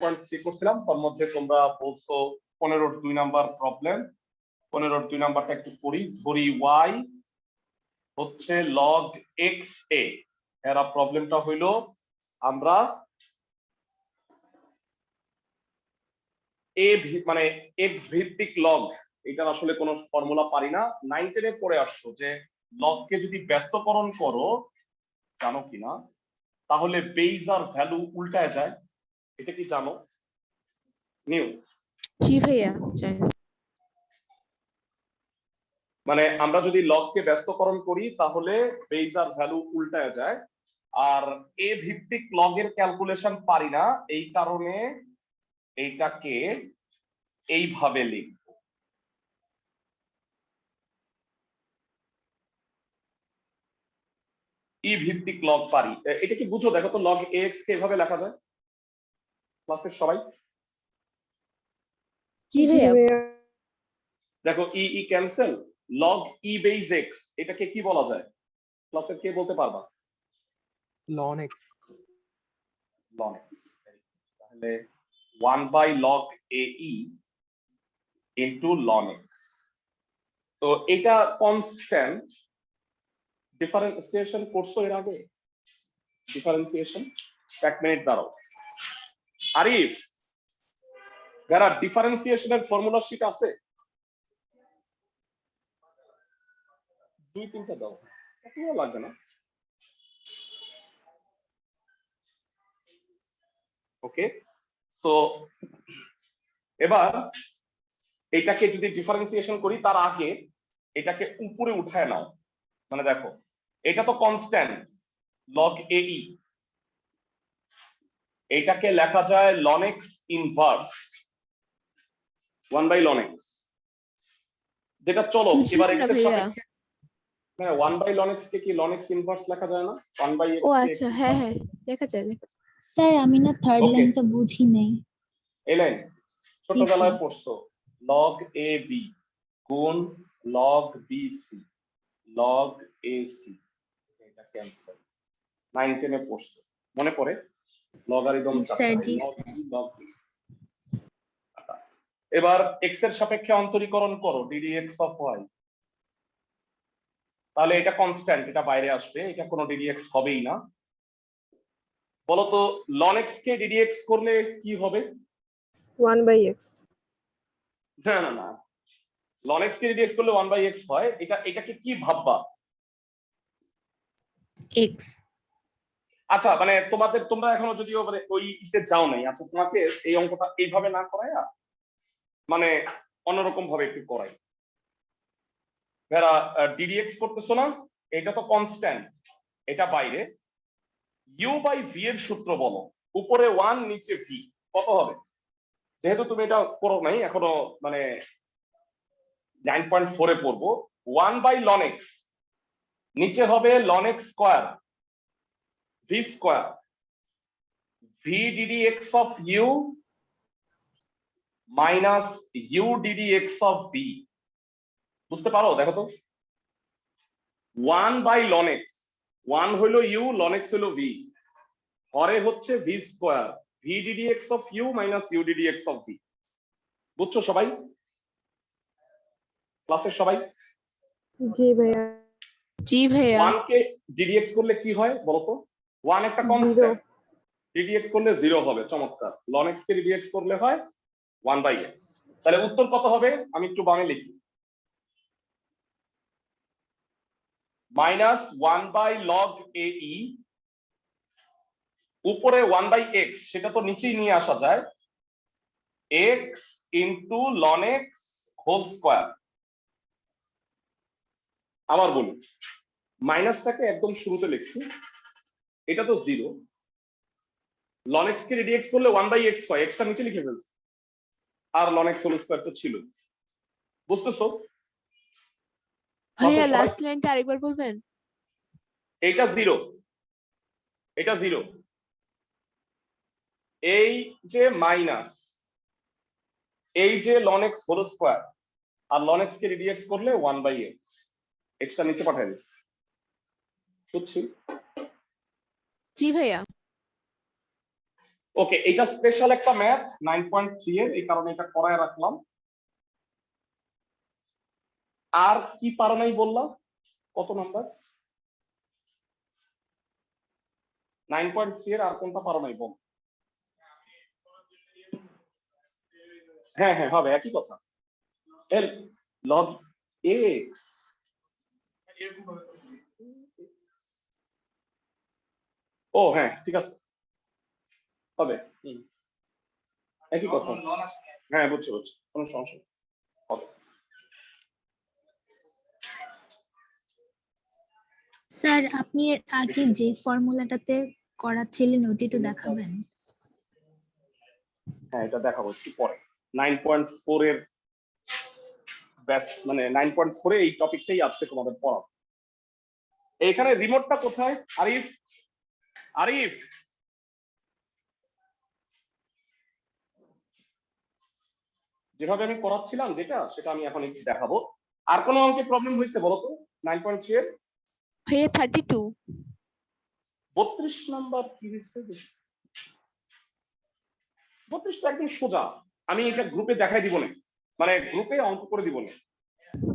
12.3 করছিলাম, তার মধ্যে তোমরা বলছো 15-র 2 নাম্বার প্রবলেম। 15-র 2 নাম্বারটা একটু পড়ি। ধরি y হচ্ছে log xa। এরা প্রবলেমটা হইলো আমরা মানে x ভিত্তিক লগ, এটার আসলে কোনো ফর্মুলা পারি না। 9-10 পড়ে আসছো যে লগকে যদি ব্যস্তকরণ করো, জানো কিনা, তাহলে বেজ আর ভ্যালু উল্টায় যায়। এটা কি জানো? নিউ? জি ভাইয়া জানি। মানে আমরা যদি লগকে ব্যস্তকরণ করি তাহলে বেজ আর ভ্যালু উল্টায় যায়। আর এ ভিত্তিক লগের ক্যালকুলেশন পারি না, এই কারণে এইটাকে এইভাবে লিখব। ই ভিত্তিক লগ পারি। এটা কি বুঝো? দেখো তো লগ এক্স কে এভাবে লেখা যায় ক্লাসের সবাই? জি ভাইয়া। দেখো ই ই ক্যান্সেল, লগ ই বেজ এক্স এটাকে কি বলা যায় ক্লাসের, কে বলতে পারবা? ln x। ln x। তাহলে 1/log AE into ln x। তো এটা কনস্ট্যান্ট। ডিফারেন্সিয়েশন করছো এর আগে? ডিফারেন্সিয়েশন 1 মিনিট দাঁড়াও। আরিফ, যারা ডিফারেন্সিয়েশনের ফর্মুলা শিট আছে 2-3টা দাও, এতগুলো লাগবে না। ওকে, তো এবার এটাকে যদি ডিফারেন্সিয়েশন করি তার আগে এটাকে উপরে উঠায় নাও। মানে দেখো এটা তো কনস্ট্যান্ট log AE, এটাকে লেখা যায় ln x inverse 1/ln x। যেটা চলো এবার x এর সাপেক্ষে, হ্যাঁ 1/ln x কে কি ln x ইনভার্স লেখা যায় না? 1/x। ও আচ্ছা, হ্যাঁ হ্যাঁ লেখা যায়। স্যার আমি না থার্ড লাইনটা বুঝি নাই। এই লাইন ছোটবেলায় পড়ছো, log AB গুণ log BC log AC, এটা ক্যান্সেল। 9-10 এ পড়ছো, মনে পড়ে? লগারিদম স্যার জি log B। এবার x এর সাপেক্ষে অন্তরীকরণ করো ddx of y। তাহলে এটা কনস্ট্যান্ট, এটা বাইরে আসবে, এটা কোনো ddx হবেই না। বলতো ln x কে ddx করলে কি হবে? 1/x। না না না, ln x কে ddx করলে 1/x হয়। এটাকে কি ভাববা? x। আচ্ছা মানে তোমরা এখনো যদিও মানে ওই ইতে যাও নাই, আচ্ছা তোমাকে এই অঙ্কটা এইভাবে না করায়া মানে অন্যরকম ভাবে একটু করাই। যারা ddx করতেছো না, এটা তো কনস্ট্যান্ট, এটা বাইরে। u/v এর সূত্র বলো। উপরে 1 নিচে v, কত হবে? যেহেতু তুমি এটা করো নাই এখনো, মানে 9.4 এ পড়বো। 1/ln x নিচে হবে ln x square v square v ddx of u minus u ddx of v। বুঝতে পারো? দেখো তো 1/ln x, 1 হলো u, ln x হলো v, হরে হচ্ছে v square v ddx of u minus u ddx of v। বুঝছো সবাই? ক্লাসের সবাই? জি ভাইয়া। জি ভাইয়া। 1 কে ddx করলে কি হয় বলতো? 1 একটা কনস্ট্যান্ট, ddx করলে 0 হবে। চমৎকার। ln x কে ddx করলে হয় 1/x। তাহলে উত্তর কত হবে? আমি একটু বামে লিখি, মাইনাস 1/log AE উপরে 1/x, সেটা তো নিচেই নিয়ে আসা যায়, x into ln x whole square. আবার বলি, মাইনাসটাকে একদম শুরুতে লিখছি, এটা তো 0, ln x কে ddx করলে 1/x হয়, x টা নিচে লিখে ফেলছি, আর ln x হোল স্কয়ার তো ছিল। বুঝতেছো? ভাইয়া লাস্ট লাইনটা আরেকবার বলবেন? এটা 0, এটা 0, এই যে মাইনাস, এই যে ln x হোল স্কয়ার, আর ln x কে ddx করলে 1/x, x টা নিচে পাঠিয়ে দিচ্ছি। বুঝছি? জি ভাইয়া। ওকে, এটা স্পেশাল একটা ম্যাথ 9.3 এর, এই কারণে এটা করায় রাখলাম। আর কি পারো নাই বললাম, কত নাম্বার? 9.3 এর আর কোনটা পারো নাই বল? হ্যাঁ হ্যাঁ হবে, একই কথা। এল লগ এক্স, ও হ্যাঁ ঠিক আছে, হবে। একই কথা, হ্যাঁ বুঝছি বুঝছি, কোনো সমস্যা নেই, হবে। স্যার আপনি এর আগে যে ফর্মুলাটাতে করাচ্ছিলেন ওটি একটু দেখাবেন। হ্যাঁ এটা দেখাবো একটু পরে। 9.4 এর ব্যাস, মানে 9.4 এ এই টপিকটাই আজকে তোমাদের পড়াবো। এইখানে রিমোটটা কোথায়? আরিফ, আরিফ যেভাবে আমি করাচ্ছিলাম যেটা, সেটা আমি এখন একটু দেখাবো। আর কোনো অঙ্কে প্রবলেম হয়েছে বলো তো 9.3 এর? ভাইয়া 32। 32 নাম্বার কি হয়েছে? 32 তো একদম সোজা, আমি এটা গ্রুপে দেখাই দিব না, মানে গ্রুপে অঙ্ক করে দিব না।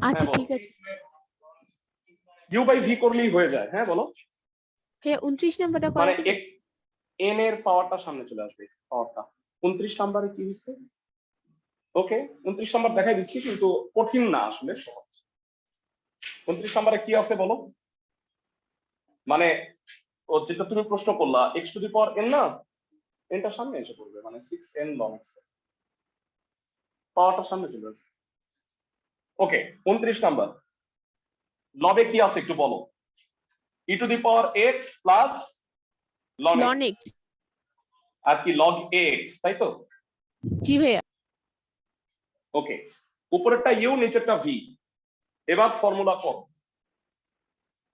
আচ্ছা বলো। ঠিক আছে ইউ বাই ভি করলেই হয়ে যায়। হ্যাঁ বলো। ভাইয়া 29 নাম্বারটা মানে করা দিবেন? এন এর পাওয়ারটা সামনে চলে আসবে, পাওয়ারটা 29 নাম্বারে কি হয়েছে? ওকে 29 নাম্বার দেখাই দিচ্ছি, কিন্তু কঠিন না আসলে, সহজ। 29 নাম্বারে কি আছে বলো? মানে ও যেটা তুমি প্রশ্ন করলা x to the power N না, এনটা সামনে এসে পড়বে, মানে 6n লং এক্স, পাওয়ারটা সামনে চলে আসবে। ওকে 29 নাম্বার লবে কি আছে একটু বলো? E to the power x plus ln ln x, x. আর কি লগ এক্স, তাই তো? জি ভাইয়া। ওকে, উপরেরটা ইউ নিচেরটা ভি। এবার ফর্মুলা করো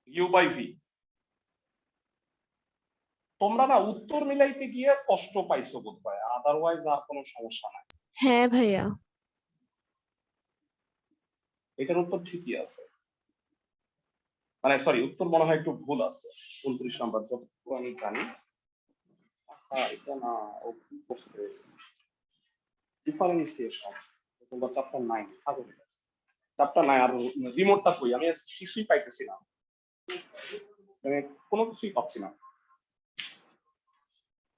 ইউ বাই ভি। তোমরা না উত্তর মিলাইতে গিয়ে কষ্ট পাইছো বোধহয়, আদারওয়াইজ আর কোনো সমস্যা নাই। হ্যাঁ ভাইয়া। এটার উত্তর ঠিকই আছে, মানে সরি উত্তর মনে হয় একটু ভুল আছে 29 নাম্বার যতটুকু আমি জানি। এটা না, ও কি করছে ডিফারেন্সিয়েশন, তোমরা চ্যাপ্টার 9 থাকো, চ্যাপ্টার 9 আর রিমোটটা কই, আমি কিছুই পাইতেছি না, মানে কোনো কিছুই পাচ্ছি না।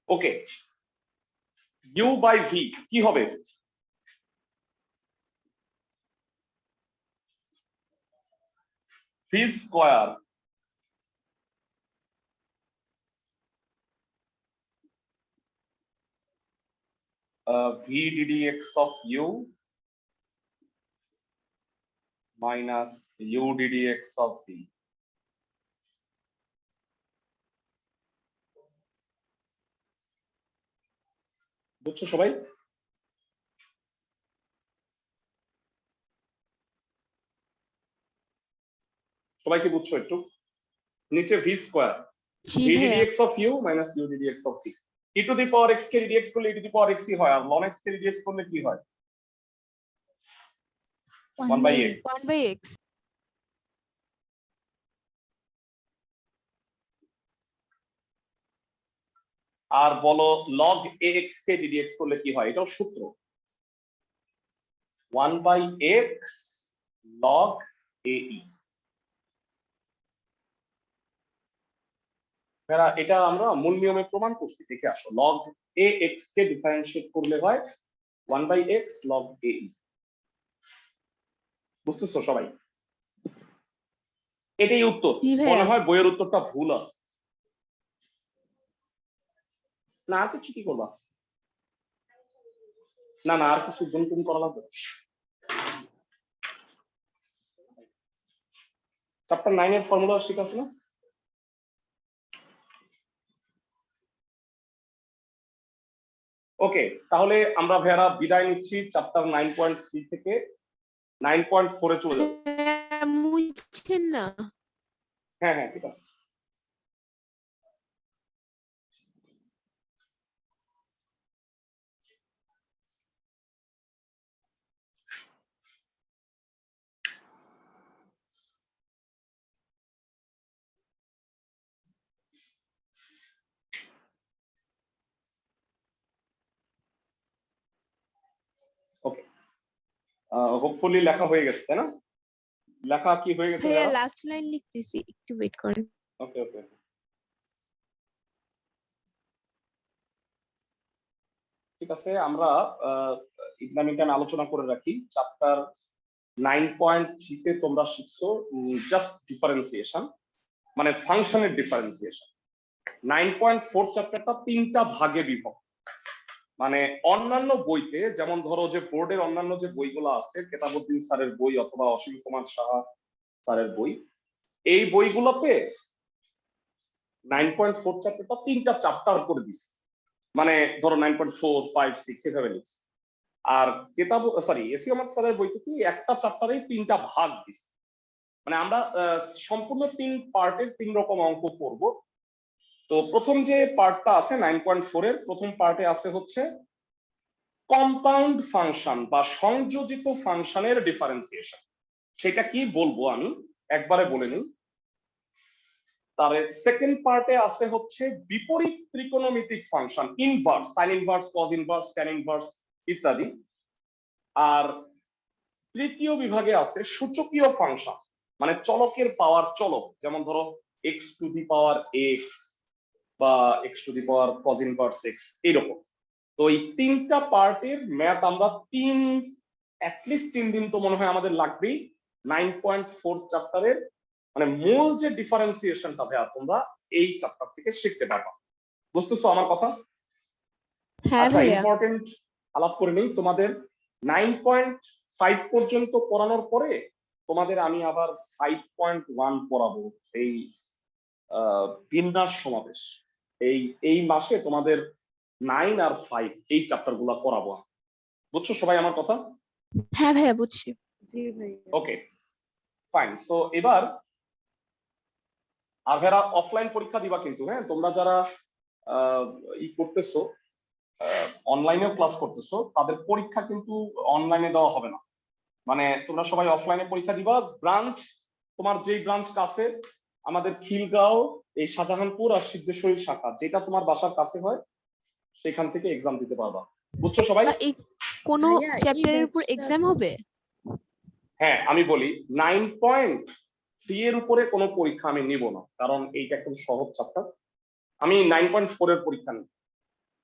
ওকে, ইউ বাই ভি কি হবে? V square v d d x of u minus u d d x of v. বুঝছো সবাই? সবাই কি বুঝছো একটু? নিচে v square, g v d d ভাইয়া। X of u minus u d d x of v. E to the power x কে d d x করলে e to the power x e হয়, আর লন এক্স কে ডিডি এক্স করলে কি হয়? 1 by x. 1 by x. আর বলো লগ এ x কে ডিডি এক্স করলে কি হয়? এটাও সূত্র 1 বাই এক্স লগ এ ই। এটা আমরা মূল নিয়মে প্রমাণ করছি, দেখে আসো। লগ এ এক্স কে ডিফারেন্সিয়েট করলে হয় 1 বাই এক্স লগ এ ই। বুঝতেছো সবাই? এটাই উত্তর। জি মনে ভাইয়া। হয় বইয়ের উত্তরটা ভুল আছে, না আর কিছু কি করবা? না না আর কিছু গুণ টুন করা লাগবে? চ্যাপ্টার 9 এর ফর্মুলা ঠিক আছে না? ওকে, তাহলে আমরা ভাইয়ারা বিদায় নিচ্ছি চ্যাপ্টার 9.3 থেকে 9.4 এ চলে যাবো। মুছছেন না? হ্যাঁ হ্যাঁ ঠিক আছে। হোপফুলি লেখা হয়ে গেছে, তাই না? লেখা কি হয়ে গেছে? ভাইয়া লাস্ট লাইন লিখতেছি, একটু ওয়েট করেন। ওকে ওকে, ঠিক আছে। আমরা ইকোনমিক আলোচনা করে রাখি। চ্যাপ্টার 9.3 তে তোমরা শিখছো জাস্ট ডিফারেন্সিয়েশন, মানে ফাংশনের ডিফারেন্সিয়েশন। 9.4 চ্যাপ্টারটা 3টা ভাগে বিভক্ত। মানে অন্যান্য বইতে, যেমন ধরো যে বোর্ডের অন্যান্য যে বইগুলো আছে, কেতাবউদ্দিন স্যারের বই অথবা অসীম কুমার সাহা স্যারের বই, এই বইগুলোতে 9.4 চ্যাপ্টারটা 3টা চ্যাপ্টার করে দিচ্ছে। মানে ধরো 9.4, 5, 6 এভাবে লিখছে। আর এসি আহমদ স্যারের বইতে কি একটা চ্যাপ্টারে 3টা ভাগ দিচ্ছে। মানে আমরা সম্পূর্ণ 3 পার্টের 3 রকম অঙ্ক করব। তো প্রথম যে পার্টটা আছে 9.4 এর প্রথম পার্টে আছে হচ্ছে কম্পাউন্ড ফাংশন বা সংযোজিত ফাংশনের ডিফারেন্সিয়েশন। সেটা কি বলবো আমি একবারে বলে নিই। তার সেকেন্ড পার্টে আছে হচ্ছে বিপরীত ত্রিকোণমিতিক function, inverse, sign inverse, cos inverse, tan inverse ইত্যাদি। আর তৃতীয় বিভাগে আছে সূচকীয় ফাংশন, মানে চলকের পাওয়ার চলক, যেমন ধরো x to the power x বা x to the power cos inverse x, এইরকম। তো এই 3টা পার্টের ম্যাথ আমরা অ্যাটলিস্ট 3 দিন তো মনে হয় আমাদের লাগবেই। 9.4 চ্যাপ্টারের মানে মূল যে ডিফারেন্সিয়েশনটা ভাইয়া তোমরা এই চ্যাপ্টার থেকে শিখতে পারবা। বুঝতেছো আমার কথা? হ্যাঁ আচ্ছা, ভাইয়া। ইম্পর্টেন্ট আলাপ করে নেই। তোমাদের 9.5 পর্যন্ত পড়ানোর পরে তোমাদের আমি আবার 5.1 পড়াবো, এই বিন্যাস সমাবেশ। এই মাসে তোমাদের 9 আর 5 এই চ্যাপ্টার গুলা পড়াবো। বুঝছো সবাই আমার কথা? হ্যাঁ ভাইয়া বুঝছি। জি ভাইয়া। Okay fine. সো এবার আর ভেরা অফলাইন পরীক্ষা দিবা কিন্তু, হ্যাঁ? তোমরা যারা ই করতেছো, অনলাইনেও ক্লাস করতেছো, তাদের পরীক্ষা কিন্তু অনলাইনে দেওয়া হবে না। মানে তোমরা সবাই অফলাইনে পরীক্ষা দিবা। ব্রাঞ্চ, তোমার যেই ব্রাঞ্চ কাছে, আমাদের খিলগাঁও, এই শাহজাহানপুর আর সিদ্ধেশ্বরী শাখা, যেটা তোমার বাসার কাছে হয়, সেখান থেকে এক্সাম দিতে পারবা। বুঝছো সবাই? এই কোনো ভাইয়া, এই চ্যাপ্টারের উপর ব্যাচটা এক্সাম হবে? হ্যাঁ, আমি বলি 9.3 এর উপরে কোনো পরীক্ষা আমি নিব না, কারণ এইটা একদম সহজ চ্যাপ্টার। আমি 9.4 এর পরীক্ষা নিই।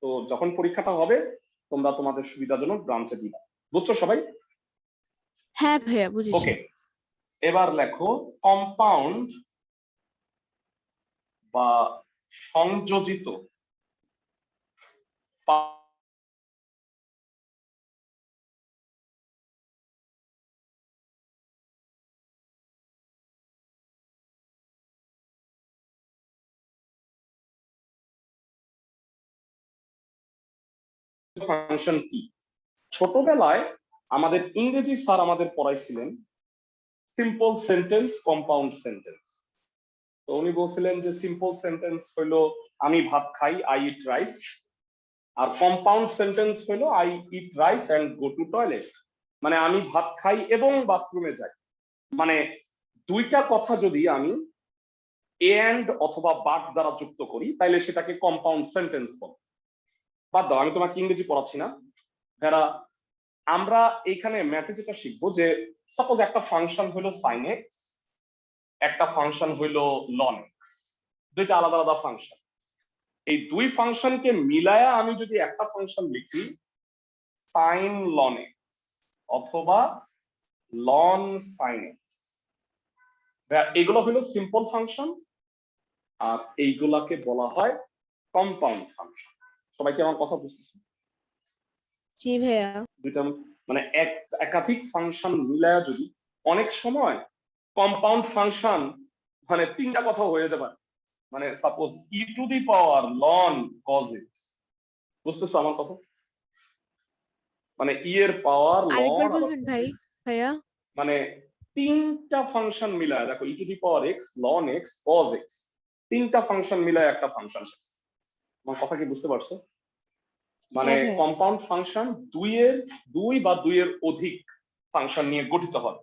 তো যখন পরীক্ষাটা হবে তোমরা তোমাদের সুবিধাজনক ব্রাঞ্চে দিবা। বুঝছো সবাই? হ্যাঁ ভাইয়া বুঝেছি। ওকে, এবার লেখো কম্পাউন্ড বা সংযোজিত ফাংশন কি? ছোটবেলায় আমাদের ইংরেজি স্যার আমাদের পড়াইছিলেন সিম্পল সেন্টেন্স, কম্পাউন্ড সেন্টেন্স। তো উনি বলছিলেন যে সিম্পল সেন্টেন্স হইলো আমি ভাত খাই, আই ইট রাইস। আর কম্পাউন্ড সেন্টেন্স হইলো I eat rice and go to toilet, মানে আমি ভাত খাই এবং বাথরুমে যাই। মানে দুইটা কথা যদি আমি এন্ড অথবা বাট দ্বারা যুক্ত করি তাহলে সেটাকে কম্পাউন্ড সেন্টেন্স বলে। বাদ দাও, আমি তোমাকে ইংরেজি পড়াচ্ছি না। যারা আমরা এইখানে ম্যাথে যেটা শিখবো, যে সাপোজ একটা ফাংশন হইলো সাইন এক্স, একটা ফাংশন হইলো লন এক্স, দুইটা আলাদা আলাদা ফাংশন। এই দুই ফাংশনকে মিলায়া আমি যদি একটা ফাংশন লিখি সাইন লন এক্স অথবা লন সাইন এক্স, এগুলো হলো সিম্পল ফাংশন, আর এইগুলাকে বলা হয় কম্পাউন্ড ফাংশন। সবাই কি আমার কথা বুঝতেছে? জি ভাইয়া। দুইটা মানে একাধিক ফাংশন মিলায়া যদি, অনেক সময় কম্পাউন্ড ফাংশন মানে 3টা কথা হয়ে যেতে পারে। মানে suppose E to the power loan cos x. বুঝতেছো আমার কথা? মানে ই এর পাওয়ার আরেকবার লন, বলবেন ভাইয়া। মানে 3টা ফাংশন মিলায়, দেখো e to the power x, ln x, cos x, 3টা ফাংশন মিলায় একটা ফাংশন। আমার কথা কি বুঝতে পারছো? মানে হ্যাঁ ভাইয়া। কম্পাউন্ড ফাংশন দুই বা দুইয়ের অধিক ফাংশন নিয়ে গঠিত হয়।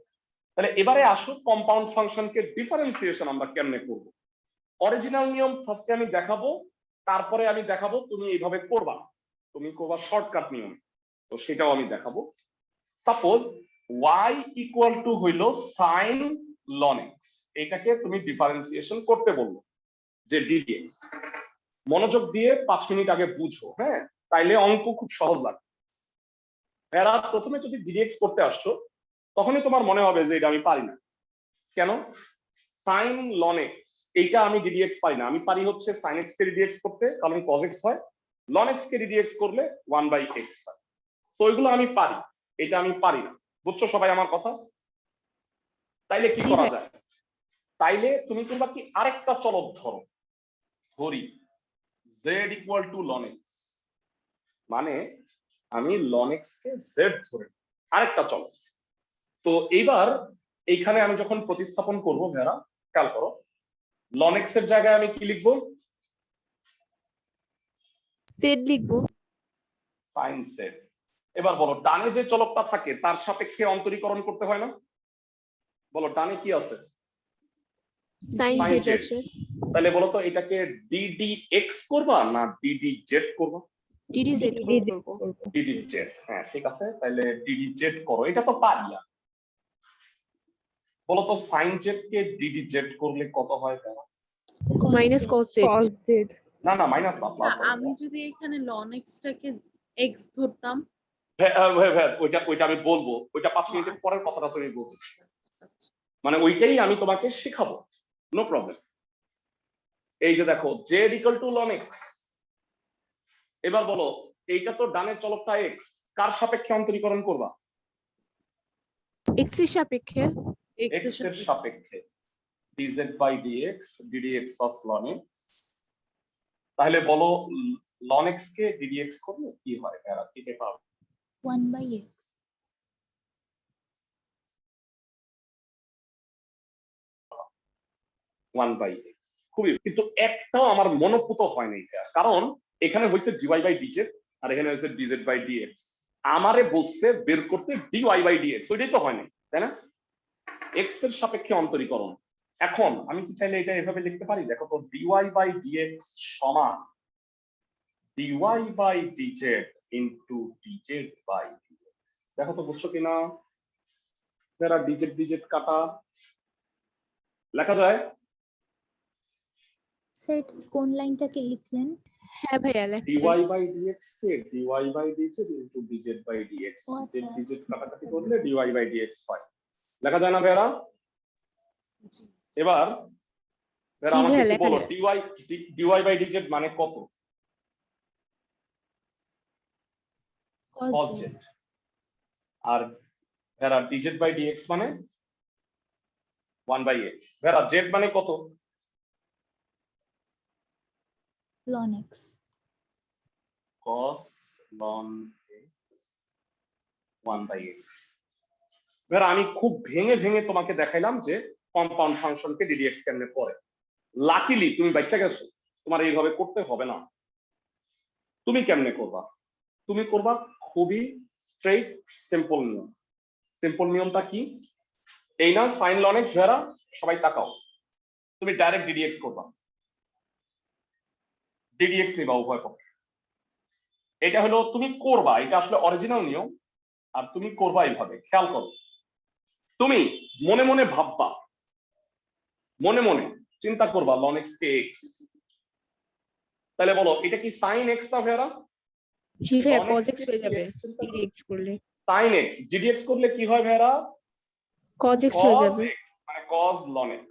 তাহলে এবারে আসো কম্পাউন্ড ফাংশনকে ডিফারেন্সিয়েশন আমরা কেমনে করব। অরিজিনাল নিয়ম ফার্স্টে আমি দেখাবো, তারপরে আমি দেখাবো তুমি এইভাবে করবা, তুমি করবা শর্টকাট নিয়ম, তো সেটাও আমি দেখাবো। সাপোজ y ইকুয়াল টু হইল সাইন লন x, এটাকে তুমি ডিফারেন্সিয়েশন করতে বলবো যে ddx। মনোযোগ দিয়ে 5 মিনিট আগে বুঝো, হ্যাঁ, তাইলে অঙ্ক খুব সহজ লাগবে। এরা প্রথমে যদি ddx করতে আসছো তখনই তোমার মনে হবে যে এটা আমি পারি না। কেন? সাইন লন x এইটা আমি ddx পারি না, আমি পারি হচ্ছে সাইন x কে ddx করতে, কারণ cos x হয়, লন x কে ddx করলে 1/x হয়। তো ওইগুলো আমি পারি, এটা আমি পারি না। বুঝছো সবাই আমার কথা? তাইলে কি জি করা ভাইয়া। যায়? তাইলে তুমি করবা কি, আরেকটা চলক ধরো, ধরি z ইকুয়াল টু লন x, মানে আমি লন x কে z ধরে আরেকটা চলক। তো এইবার এইখানে আমি যখন প্রতিস্থাপন করব ভাইরা, খেয়াল করো, লন x এর জায়গায় আমি কি লিখবো? সেট লিখবো। Sine z। এবার বলো, ডানে যে চলকটা থাকে তার সাপেক্ষে অন্তরীকরণ করতে হয় না? বলো, ডানে কি আছে? সাইন Sin সেট z। আছে। তাহলে বলো তো এটাকে ddx করবা না ddz করবা? ডিডি জেড করবো। ddz। হ্যাঁ ঠিক আছে, তাহলে ddz করো, এটা তো পারি না। বলো তো সাইন z কে ddz করলে কত হয় তারা? Minus cos Z. cos z না না, মাইনাস না, প্লাস না, আমি যদি এখানে ln x টাকে x ধরতাম, ওইটা আমি বলবো, ওইটা 5 মিনিটের পরের কথাটা তুমি বলতে, মানে ওইটাই আমি তোমাকে শেখাবো, নো প্রবলেম। এই যে দেখো z equal two ln x। এবার বলো, এইটা তো ডানের চলকটা x, কার সাপেক্ষে অন্তরীকরণ করবা? এক্স এর সাপেক্ষে। x x এর সাপেক্ষে dz by dx ddx of ln x। তাহলে বলো ln x কে ddx করলে কি হয়? এরা কি পাবো? 1/x 1/x। খুবই, কিন্তু একটাও আমার মনোপুত হয় না এটা, কারণ এখানে হয়েছে dy বাই dz আর এখানে হয়েছে dz বাই dx। আমারে বলছে বের করতে dy বাই dx, ওইটাই তো হয় না, তাই না? x এর সাপেক্ষে অন্তরীকরণ। এখন আমি কি চাইলে এটা এভাবে লিখতে পারি? দেখো তো, dy বাই dx সমান dy by dz into dz by dx। দেখো তো বুঝছো কিনা? যারা dz কাটা লেখা যায়। স্যার কোন লাইনটাকে লিখলেন? হ্যাঁ ভাইয়া dy লেখছি। বাই dx কে dy by dz into dz by dx, ও আচ্ছা। dz কাটাকাটি করলে dy বাই dx হয়। লেখা যায় না ভাইরা? এবার ভাইরা জি আমাকে ভাইয়া, একটু লেখা বলো, যায়। dy বাই dz মানে কত? cos cos z z। আর ভাইরা dz বাই dx মানে 1/x। ভাইরা z মানে কত? ln x cos ln x 1/x। ভাইরা আমি খুব ভেঙে ভেঙে তোমাকে দেখাইলাম যে কম্পাউন্ড ফাংশনকে ddx কেমনে করে। লাকিলি তুমি বাচ্চা গেছো, তোমার এইভাবে করতে হবে না। তুমি কেমনে করবা? তুমি করবা খুবই স্ট্রেইট সিম্পল নিয়ম। সিম্পল নিয়মটা কি? এই না সাইন লন এক্স, ভাইরা সবাই তাকাও, তুমি ডাইরেক্ট ddx করবা, ddx নিবা উভয় পক্ষে। এটা হলো তুমি করবা, এটা আসলে অরিজিনাল নিয়ম, আর তুমি করবা এইভাবে। খেয়াল করো, তুমি মনে মনে ভাববা, মনে মনে চিন্তা করবা ln x কে x। তাহলে বলো, এটা কি সাইন x না ভাইরা? জি ভাইয়া, ln কস x এক্স কে হয়ে যাবে dx চিন্তা করো। ডিডি এক্স করলে। সাইন x ddx করলে কি হয় ভাইরা? কস এক্স হয়ে cos যাবে। x মানে cos ln x।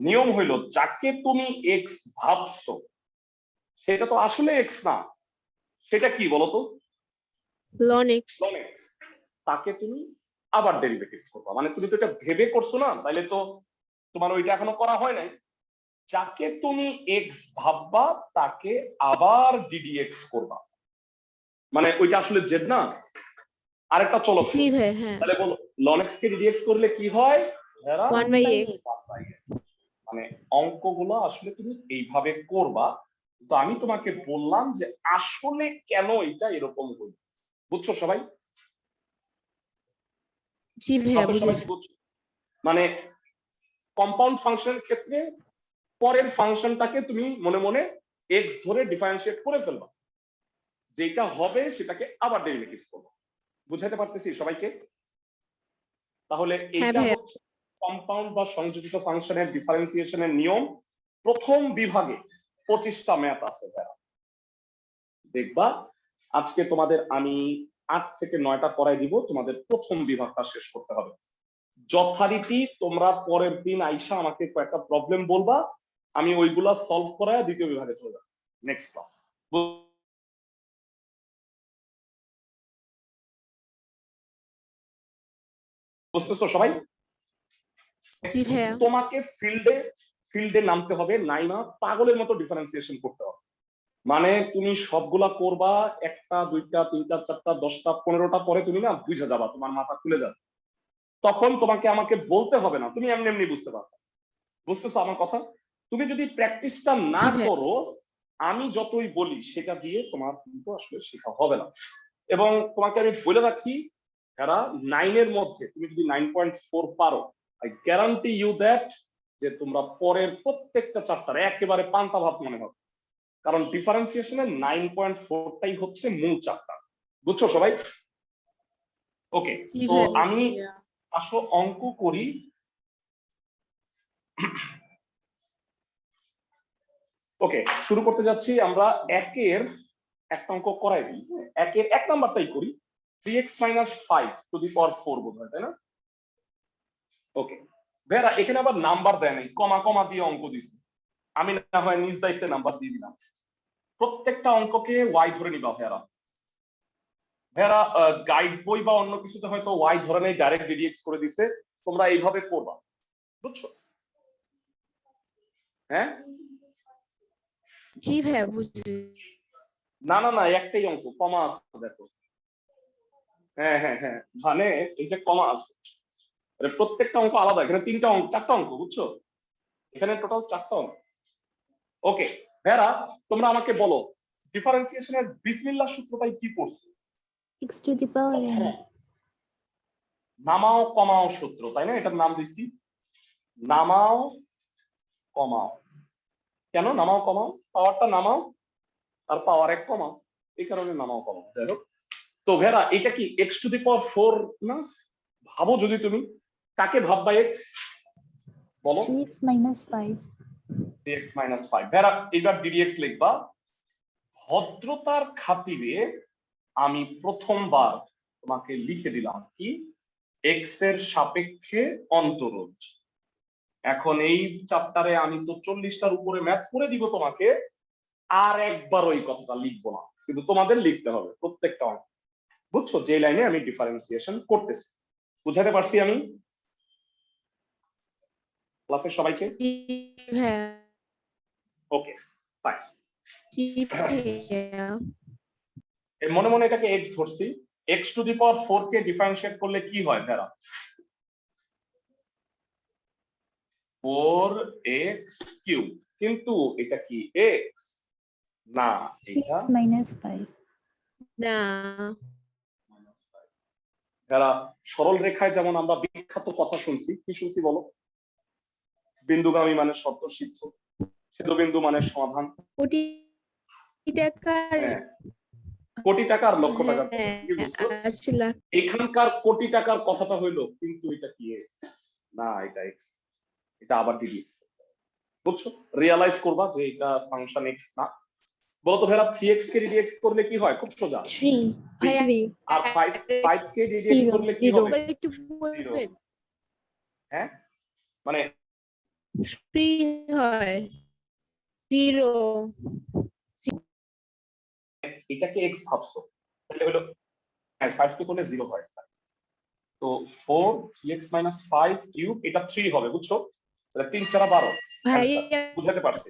নিয়ম হইলো, যাকে তুমি x ভাবছো সেটা তো আসলে x না, সেটা কি বলতো? লন এক্স। ln x। তাকে তুমি আবার ডেরিভেটিভ করবা, মানে তুমি তো এটা ভেবে করছো না, তাইলে তো তোমার ওইটা এখনো করা হয় নাই। যাকে তুমি x ভাববা তাকে আবার ddx করবা, মানে ওইটা আসলে z না, আরেকটা চলক। জি ভাইয়া, হ্যাঁ। তাহলে বলো ln x কে ddx করলে কি হয়? 1/x। মানে অঙ্কগুলো আসলে তুমি এইভাবে করবা। তো আমি তোমাকে বললাম যে আসলে কেন এটা এরকম হলো, বুঝছো সবাই? জি ভাইয়া, সবাই বুঝেছি। কি বুঝছো? মানে কম্পাউন্ড ফাংশনের ক্ষেত্রে পরের ফাংশনটাকে তুমি মনে মনে x ধরে ডিফারেন্সিয়েট করে ফেলবা, যেটা হবে সেটাকে আবার ডেরিভেটিভ করবো। বুঝাতে পারতেছি সবাইকে? তাহলে হ্যাঁ এইটা ভাইয়া। হচ্ছে কম্পাউন্ড বা সংযোজিত ফাংশনের ডিফারেন্সিয়েশনের নিয়ম। প্রথম বিভাগে 25টা ম্যাথ আছে ভাইয়া। দেখবা আজকে তোমাদের আমি 8 থেকে 9টা করাই দিব, তোমাদের প্রথম বিভাগটা শেষ করতে হবে। যথারীতি তোমরা পরের দিন আইসা আমাকে কয়েকটা প্রবলেম বলবা, আমি ওইগুলা সলভ করায় দ্বিতীয় বিভাগে চলে যাব নেক্সট ক্লাস। বুঝতেছো সবাই? জি ভাইয়া। তোমাকে ফিল্ডে নামতে হবে, নাইমা পাগলের মতো ডিফারেন্সিয়েশন করতে হবে। মানে তুমি সবগুলা করবা, 1টা 2টা 3টা 4টা 10টা 15টা পরে তুমি না বুঝে যাবা, তোমার মাথা খুলে যাবে। তখন তোমাকে আমাকে বলতে হবে না, তুমি এমনি এমনি বুঝতে পারবে। বুঝতেছো আমার কথা? তুমি যদি প্র্যাকটিসটা না জি ভাইয়া। করো, আমি যতই বলি সেটা দিয়ে তোমার কিন্তু আসলে শেখা হবে না। এবং তোমাকে আমি বলে রাখি, এরা 9 এর মধ্যে তুমি যদি 9.4 পারো, আই গ্যারান্টি ইউ দ্যাট যে তোমরা পরের প্রত্যেকটা চ্যাপ্টার একেবারে পান্তা ভাত মনে হবে। কারণ ডিফারেন্সিয়েশনের 9.4টাই হচ্ছে মূল চ্যাপ্টার। বুঝছো সবাই? ওকে, জি তো ভাইয়া। আমি আসো অঙ্ক করি। ওকে, শুরু করতে যাচ্ছি। আমরা একের একটা অঙ্ক করাই দিই। একের 1 নাম্বারটাই করি। 3x - 5 বোধ হয়, তাই না? ওকে ভাইরা, এখানে আবার নাম্বার দেয় নাই, কমা কমা দিয়ে অঙ্ক দিছি। আমি না হয় নিজ দায়িত্বে নাম্বার দিয়ে দিলাম। প্রত্যেকটা অঙ্ককে ওয়াই ধরে নিবা ভাইরা। ভাইরা গাইড বই বা অন্য কিছুতে হয়তো ওয়াই ধরে নেই, ডাইরেক্ট ডিডিএক্স করে দিছে। তোমরা এইভাবে করবা, বুঝছো? হ্যাঁ জি ভাইয়া বুঝলি। না না না, একটাই অঙ্ক কমা আছে দেখো। হ্যাঁ হ্যাঁ হ্যাঁ, মানে এইটা কমা আছে। প্রত্যেকটা অঙ্ক আলাদা। এখানে 3টা অঙ্ক 4টা অঙ্ক, বুঝছো? এখানে টোটাল 4টা অঙ্ক। ওকে ভাইরা, তোমরা আমাকে বলো ডিফারেন্সিয়েশনের বিসমিল্লাহ সূত্রটাই কি পড়ছো? x to the power n। নামাও কমাও সূত্র, তাই না? এটার নাম দিচ্ছি নামাও কমাও। কেন নামাও কমাও? পাওয়ারটা নামাও আর পাওয়ার 1 কমাও, এই কারণে নামাও কমাও। যাই হোক, তো ভেরা এটা কি x টু দি পাওয়ার 4 না? ভাবো যদি তুমি, কাকে ভাববা x? বলো। 3x - 5। 3x - 5। ভেরা এবার ddx লিখবা। ভদ্রতার খাতিরে আমি প্রথমবার তোমাকে লিখে দিলাম কি x এর সাপেক্ষে অন্তরজ। এখন এই চ্যাপ্টারে আমি তো 40টার উপরে ম্যাথ করে দিব তোমাকে, আর একবার ওই কথাটা লিখবো না, কিন্তু তোমাদের লিখতে হবে প্রত্যেকটা অঙ্ক। বুঝছো যে লাইনে আমি ডিফারেন্সিয়েশন করতেছি? বুঝাতে পারছি আমি ক্লাসের সবাইকে? জি ভাইয়া। Okay fine. জি ভাইয়া। মনে মনে এটাকে x ধরছি। x two the power 4 K differentiate করলে কি হয় ভেরা? 4x cube. কিন্তু এটা কি x? না, এটা 3x - 5। না যারা সরল রেখায় যেমন আমরা বিখ্যাত কথা শুনছি, কি শুনছি বলো? বিন্দুগামী মানে শর্ত সিদ্ধ, ছেদবিন্দু মানে সমাধান। কোটি টাকার। হ্যাঁ, কোটি টাকা আর লক্ষ টাকার কথা, হ্যাঁ, কি বলছো? আর ছিল। এখানকার কোটি টাকার কথাটা হইলো, কিন্তু এটা কি x? না, এটা x, এটা আবার ddx। বুঝছো? রিয়ালাইজ করবা যে এটা ফাংশন x না। বলতো ভাইরা 3x কে ddx করলে কি হয়? খুব সোজা। 3। ভাইয়া 3 আর 5 কে ddx Zero, করলে কি zero। হবে? একটু বলবেন। হ্যাঁ, মানে 3 হয় 0। এটাকে x ভাবছো, তাহলে হলো 5 কে করলে 0 হয়। তো 4 3x - 5 কিউব, এটা 3 হবে। বুঝছো? তাহলে 3 4 12। ভাইয়া বুঝাতে পারছি?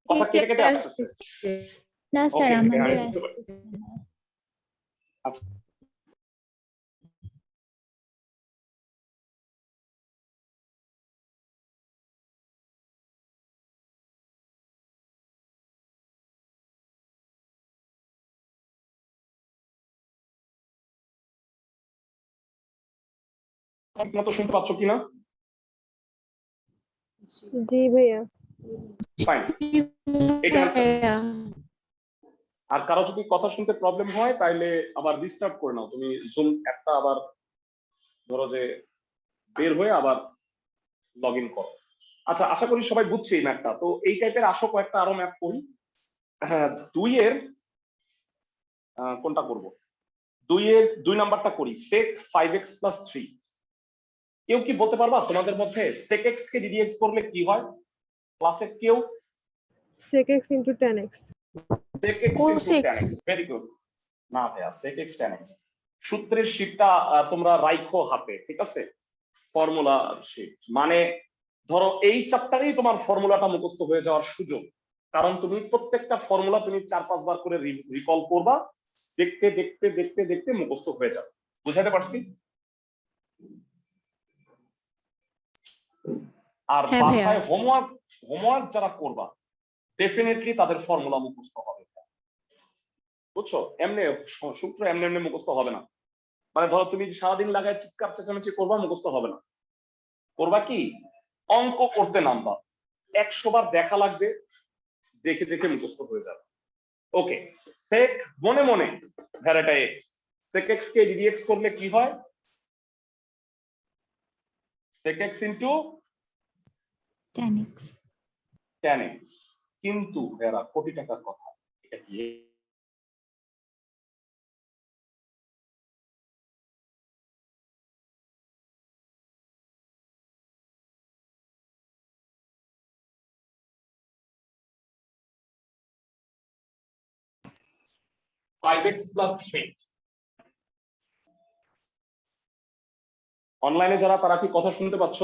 কথা কেটে কেটে আসতেছে। না স্যার, ওকে, আমাদের আমি বুঝতে পারছি। আসতেছে না। আচ্ছা, ঠিক মতো শুনতে পাচ্ছ কিনা? জি ভাইয়া। ফাইন, এটা आंसर। আর কারো যদি কথা শুনতে প্রবলেম হয় তাহলে আবার রিস্টার্ট করে নাও, তুমি জুম অ্যাপটা আবার ধরো যে বের হয়ে আবার লগ ইন করো। আচ্ছা, আশা করি সবাই বুঝছে এই ম্যাপটা। তো এই টাইপের আসো কয়েকটা আরো ম্যাপ করি। হ্যাঁ, 2 এর কোনটা করব? 2 নাম্বারটা করি, sec 5x plus 3। কেউ কি বলতে পারবা তোমাদের মধ্যে sec x কে ddx করলে কি হয়? ক্লাসে কেউ? sec x into tan x. sec x Cos into x। tan x, very good. না ভাইয়া, sec x tan x সূত্রের শীটটা তোমরা রাইখো হাতে, ঠিক আছে? ফর্মুলা শীট মানে ধরো এই চ্যাপ্টারেই তোমার ফর্মুলাটা মুখস্থ হয়ে যাওয়ার সুযোগ, কারণ তুমি প্রত্যেকটা ফর্মুলা তুমি 4-5 বার করে রিকল করবা, দেখতে দেখতে দেখতে দেখতে মুখস্থ হয়ে যাবে। বুঝাতে পারছি? আর হ্যাঁ ভাইয়া। বাসায় হোমওয়ার্ক যারা করবা ডেফিনেটলি তাদের ফর্মুলা মুখস্থ হবে, বুঝছো? এমনি সূত্র এমনি এমনি মুখস্থ হবে না। মানে ধরো তুমি সারাদিন লাগায় চিৎকার চেঁচামেচি করবা, মুখস্থ হবে না। করবা কি, অঙ্ক করতে নামবা, 100 বার দেখা লাগবে, দেখে দেখে মুখস্থ হয়ে যাবে। ওকে, sec মনে মনে ভ্যারাটা x, sec x কে ddx করলে কি হয়? sec x into tan x। tan x। কিন্তু ভেরা কোটি টাকার কথা, এটা কি 5x plus 3? অনলাইনে যারা তারা কি কথা শুনতে পাচ্ছ?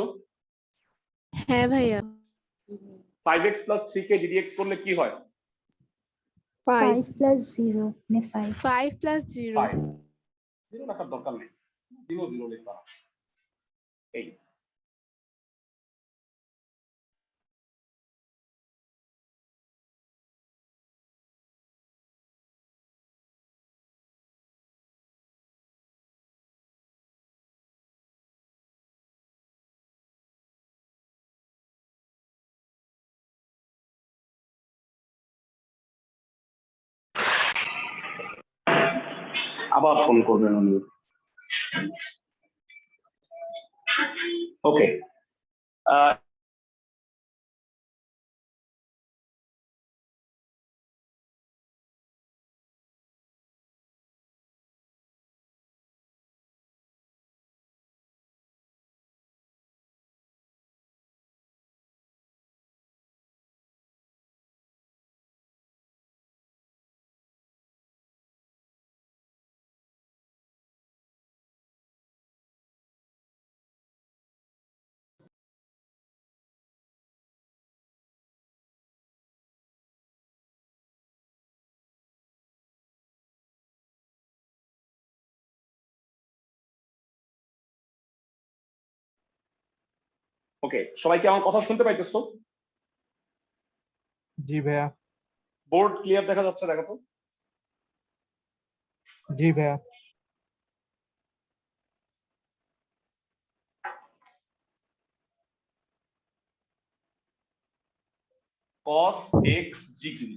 হ্যাঁ ভাইয়া। 5x plus 3 কে ddx করলে কি হয়? 5. 5 plus 0 মানে 5। 5 plus 0। 5 0 রাখার দরকার নেই, 0 0 লিখবা। এই আবার ফোন করবেন উনি। ওকে, ওকে, সবাই কি আমার কথা শুনতে পাইতেছো? জি ভাইয়া। বোর্ড ক্লিয়ার দেখা যাচ্ছে? দেখো তো। জি ভাইয়া। cos x ডিগ্রি,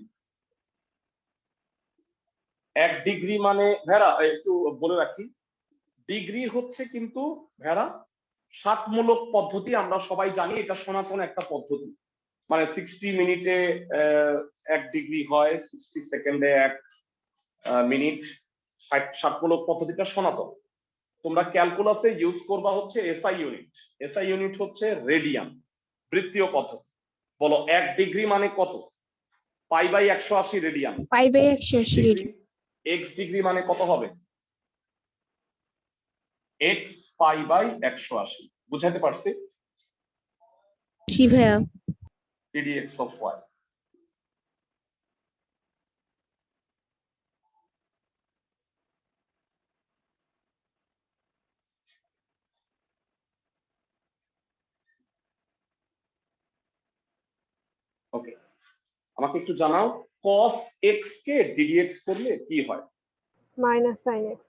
1 ডিগ্রি মানে ভেরা একটু বলে রাখি, ডিগ্রি হচ্ছে কিন্তু ভেরা ষাটমূলক পদ্ধতি। আমরা সবাই জানি এটা সনাতন একটা পদ্ধতি, মানে 60 মিনিটে 1 ডিগ্রি হয়, 60 সেকেন্ডে 1 মিনিট। ষাটমূলক পদ্ধতিটা সনাতন। তোমরা ক্যালকুলাসে ইউজ করবা হচ্ছে এসআই ইউনিট। এসআই ইউনিট হচ্ছে রেডিয়ান, বৃত্তীয় পদ্ধতি। বলো 1 ডিগ্রি মানে কত? Pi by 180 radian. Pi by 180 radian. X degree মানে কত হবে? X pi by 180। বুঝাতে পারছি? জি ভাইয়া। pdx of y। ওকে, আমাকে একটু জানাও cos x কে ddx করলে কি হয়? minus sin x.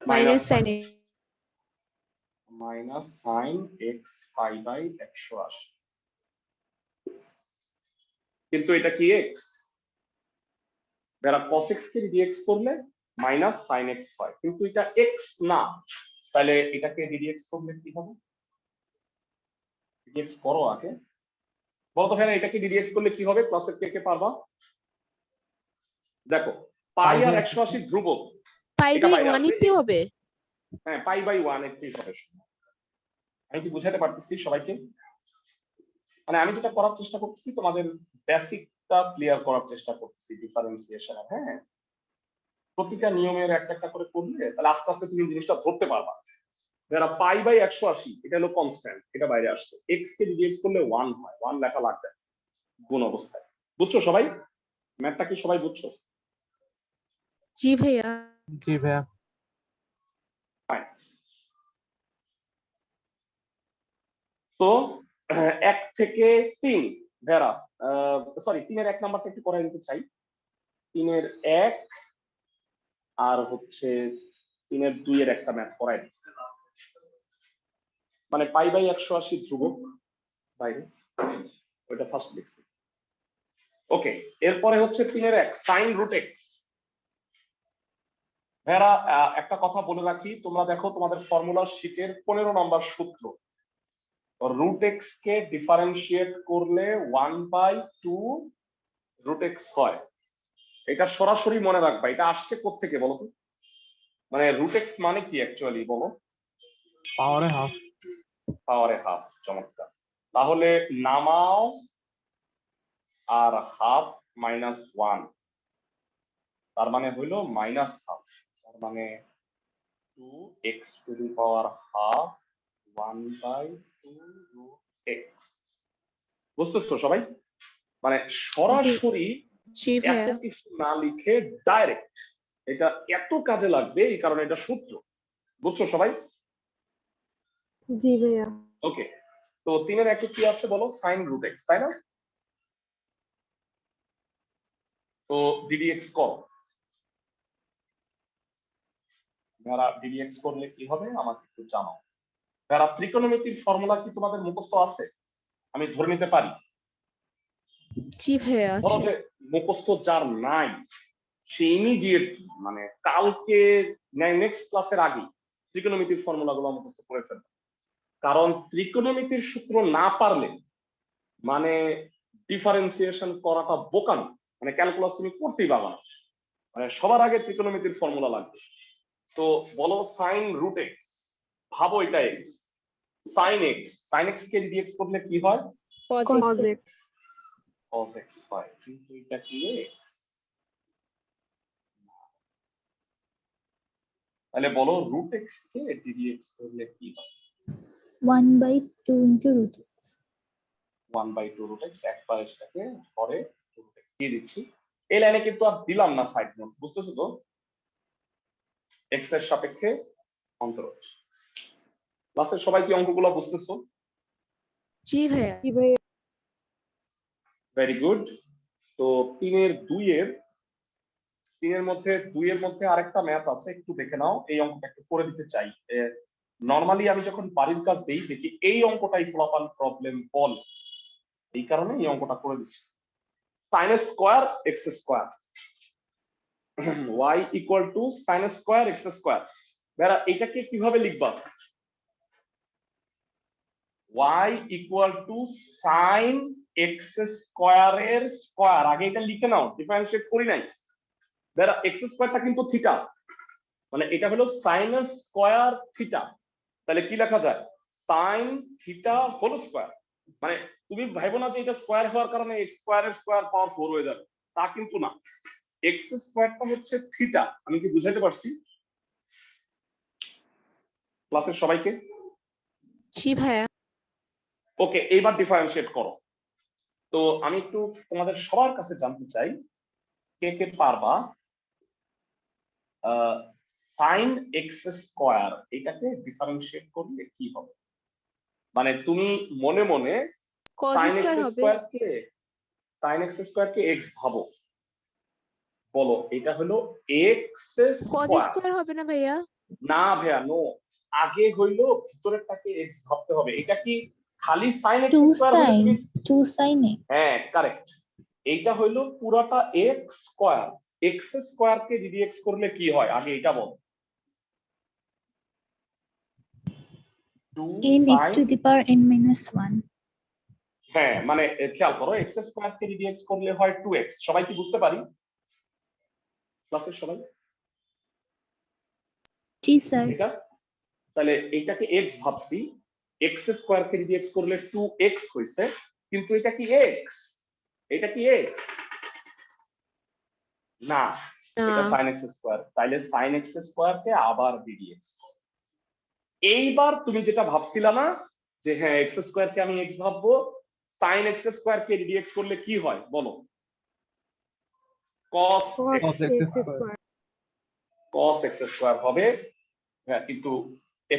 Minus sine x। Minus sine x pi by 180। কিন্তু এটা কি এক্স? যারা cos x কে dx করলে মাইনাস sin x হয়, কিন্তু এটা x না, তাহলে এটাকে dx করলে কি হবে? dx করো আগে, বলো তো ভাইয়া এটাকে dx করলে কি হবে? ক্লাসের কে পারবা? দেখো পাই আর 180 ধ্রুবক, পাই এটা বাই বাইরে 1 আসবে।80 হবে। হ্যাঁ, পাই বাই 180 হবে। আমি কি বুঝাতে পারতেছি সবাইকে? মানে আমি যেটা করার চেষ্টা করতেছি তোমাদের বেসিকটা ক্লিয়ার করার চেষ্টা করতেছি ডিফারেন্সিয়েশনের। হ্যাঁ, প্রতিটা নিয়মের একটা একটা করে করলে তাহলে আস্তে আস্তে তুমি জিনিসটা ধরতে পারবা। যারা পাই বাই 180 এটা হলো কনস্ট্যান্ট, এটা বাইরে আসছে, এক্স কে ডিএক্স করলে 1 হয়, 1 লেখা লাগবে গুণ অবস্থায়। বুঝছো সবাই? ম্যাথটা কি সবাই বুঝছো? জি ভাইয়া। জি ভাইয়া। তো 1 থেকে 3 ভেরা, সরি 3 এর 1 নাম্বারটা একটু করে নিতে চাই। 3 এর 1 আর হচ্ছে 3 এর 2 এর একটা ম্যাথ করাই দিচ্ছি। মানে পাই বাই 180 ধ্রুবক বাইরে, ওইটা ফার্স্ট লিখছি। ওকে, এরপরে হচ্ছে 3 এর 1 sin root x। ভেরা একটা কথা বলে রাখি, তোমরা দেখো তোমাদের ফর্মুলা শীটের 15 নম্বর সূত্র, রুট এক্স কে ডিফারেন্সিয়েট করলে 1/2 রুট এক্স হয়। এটা সরাসরি মনে রাখবা। এটা আসছে কোত্থেকে বলো তো? মানে রুট এক্স মানে কি অ্যাকচুয়ালি বলো? পাওয়ারে হাফ। পাওয়ারে হাফ। চমৎকার। তাহলে নামাও আর হাফ মাইনাস 1, তার মানে হইল মাইনাস হাফ, তার মানে 2x to the power half 1/2 root x. বুঝতেছো সবাই? মানে সরাসরি জি এত ভাইয়া। কিছু না লিখে ডাইরেক্ট এটা এত কাজে লাগবে, এই কারণে এটা সূত্র। বুঝছো সবাই? জি ভাইয়া। ওকে, তো 3 এর 1 কি আছে বলো? সাইন রুট এক্স, তাই না? তো ddx করো। যারা ddx করলে কি হবে আমাকে একটু জানাও। যারা ত্রিকোণমিতির ফর্মুলা কি তোমাদের মুখস্থ আছে? আমি ধরে নিতে পারি। জি ভাইয়া ধরো আছে। যে মুখস্থ যার নাই সে ইমিডিয়েট মানে কালকে নেক্সট ক্লাসের আগে ত্রিকোণমিতির ফর্মুলাগুলো মুখস্থ করে ফেলবে। কারণ ত্রিকোণমিতির সূত্র না পারলে মানে ডিফারেন্সিয়েশন করাটা বোকামি, মানে ক্যালকুলাস তুমি করতেই পারবে না। মানে সবার আগে ত্রিকোণমিতির ফর্মুলা লাগবে। তো বলো সাইন রুট এক্স, ভাবো এটা এক্স, সাইন এক্স কে ডিএক্স করলে কি হয়? cos cos x। x। cos x হয়, কিন্তু এটা কি এক্স? তাহলে বলো রুট এক্স কে ডিএক্স করলে কি হয়? 1/2 into root x। 1/2 root x, একবার এটাকে ধরে রুট এক্স দিয়ে দিচ্ছি। এই লাইনে কিন্তু আর দিলাম না সাইড নোট, বুঝতেছো তো? এক্স এর সাপেক্ষে অন্তরজ। ক্লাসের সবাই কি অঙ্কগুলো বুঝতেছো? জি ভাইয়া। জি ভাইয়া। Very good. তো 3 এর 2 এর 3 এর মধ্যে 2 এর মধ্যে আরেকটা ম্যাথ আছে, একটু দেখে নাও। এই অঙ্কটা একটু করে দিতে চাই। নরমালি আমি যখন বাড়ির কাজ দেই দেখি এই অঙ্কটাই ফলাফল প্রবলেম বল, এই কারণে এই অঙ্কটা করে দিচ্ছি। sin square x square y equal to sin square x square. বেরা এটাকে কিভাবে লিখবা? y equal to sin x স্কয়ারের স্কয়ার, আগে এটা লিখে নাও, ডিফারেন্সিয়েট করি নাই। বেরা x স্কয়ারটা কিন্তু থিটা, মানে এটা হলো sin স্কয়ার থিটা। তাহলে কি লেখা যায়? sin theta whole square. মানে তুমি ভাইবো না যে এটা স্কয়ার হওয়ার কারণে x স্কয়ারের স্কয়ার পাওয়ার 4 হয়ে যাবে, তা কিন্তু না। x স্কয়ারটা হচ্ছে থিটা। আমি কি বুঝাইতে পারছি ক্লাসের সবাইকে? জি ভাইয়া। ওকে, এইবার ডিফারেন্সিয়েট করো। তো আমি একটু তোমাদের সবার কাছে জানতে চাই কে কে পারবা সাইন এক্স স্কয়ার এটাকে ডিফারেন্সিয়েট করলে কি হবে? মানে তুমি মনে মনে cos সাইন স্কয়ার এক্স হবে। স্কয়ার কে এক্স ভাবো। বলো এটা হলো এক্স cos স্কয়ার। স্কয়ার হবে না ভাইয়া? না ভাইয়া, নো। আগে হইলো ভিতরেরটাকে এক্স ভাবতে হবে। এটা কি খালি সাইন এক্স 2 স্কয়ার হলে sin তুমি? 2 sin x। হ্যাঁ কারেক্ট। এইটা হইলো পুরাটা এক্স স্কয়ার। এক্স স্কোয়ার কে যদি এক্স করলে কি হয় আগে এটা বল। 2 n x sin to the power n minus 1. হ্যাঁ মানে খেয়াল করো এক্স স্কোয়ার কে যদি এক্স করলে হয় 2x। সবাই কি বুঝতে পারি ক্লাসের সবাই জি স্যার। এটা? তাহলে এইটাকে এক্স ভাবছি, এক্স স্কোয়ার কে যদি এক্স করলে 2x হইছে, কিন্তু এটা কি এক্স? এটা কি এক্স? না, এটা না sin x স্কোয়ার। তাইলে sin x স্কোয়ার কে আবার ddx। এইবার তুমি যেটা ভাবছিলা না যে হ্যাঁ এক্স স্কোয়ার কে আমি এক্স ভাববো, sin x স্কোয়ার কে ddx করলে কি হয় বলো? cos x cos x square. cos x square হবে। হ্যাঁ কিন্তু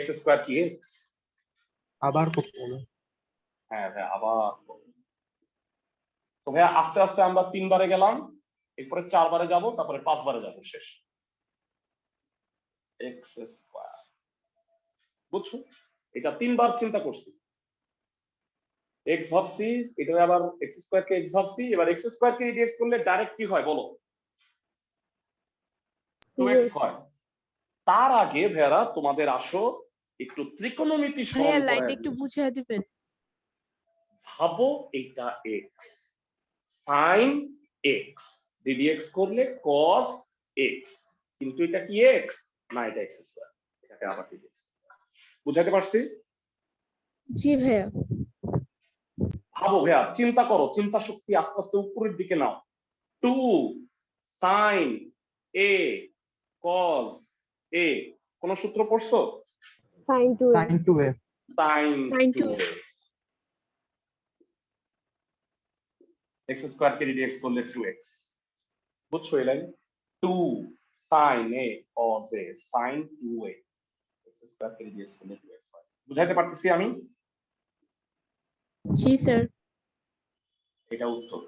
x স্কোয়ার কি x? আবার করতে হবে। হ্যাঁ হ্যাঁ আবার তো ভাইয়া আস্তে আস্তে আমরা 3 বারে গেলাম, এরপরে 4 বারে যাব, তারপরে 5 বারে যাব, শেষ। x স্কয়ার বুঝছো? এটা 3 বার চিন্তা করছি, x ভাবছি, এটা আবার x স্কয়ার কে x ভাবছি, এবার x স্কয়ার কে dx করলে ডাইরেক্ট কি হয় বলো? 2x হয়। তার আগে ভাইয়ারা তোমাদের আসো একটু ত্রিকোণমিতি ভাইয়া স্মরণ লাইনটা করায় একটু দিই। বুঝিয়ে দিবেন। ভাবো এটা x, sin x, ddx করলে cos x, কিন্তু এটা কি x? না এটা x স্কয়ার, এটাকে আবার ddx। বুঝাতে পারছি? জি ভাইয়া। ভাবো ভাইয়া, চিন্তা করো, চিন্তা শক্তি আস্তে আস্তে উপরের দিকে নাও। 2 sin a cos a, কোন সূত্র পড়ছো? sin 2 sin 2x sin Sin 2 x square কে dx করলে 2x। বুঝছো এই line? 2 sin a cos a sin 2a x square K dx করলে 2x হয়। বুঝাইতে পারতেছি আমি? জি স্যার। এটা উত্তর।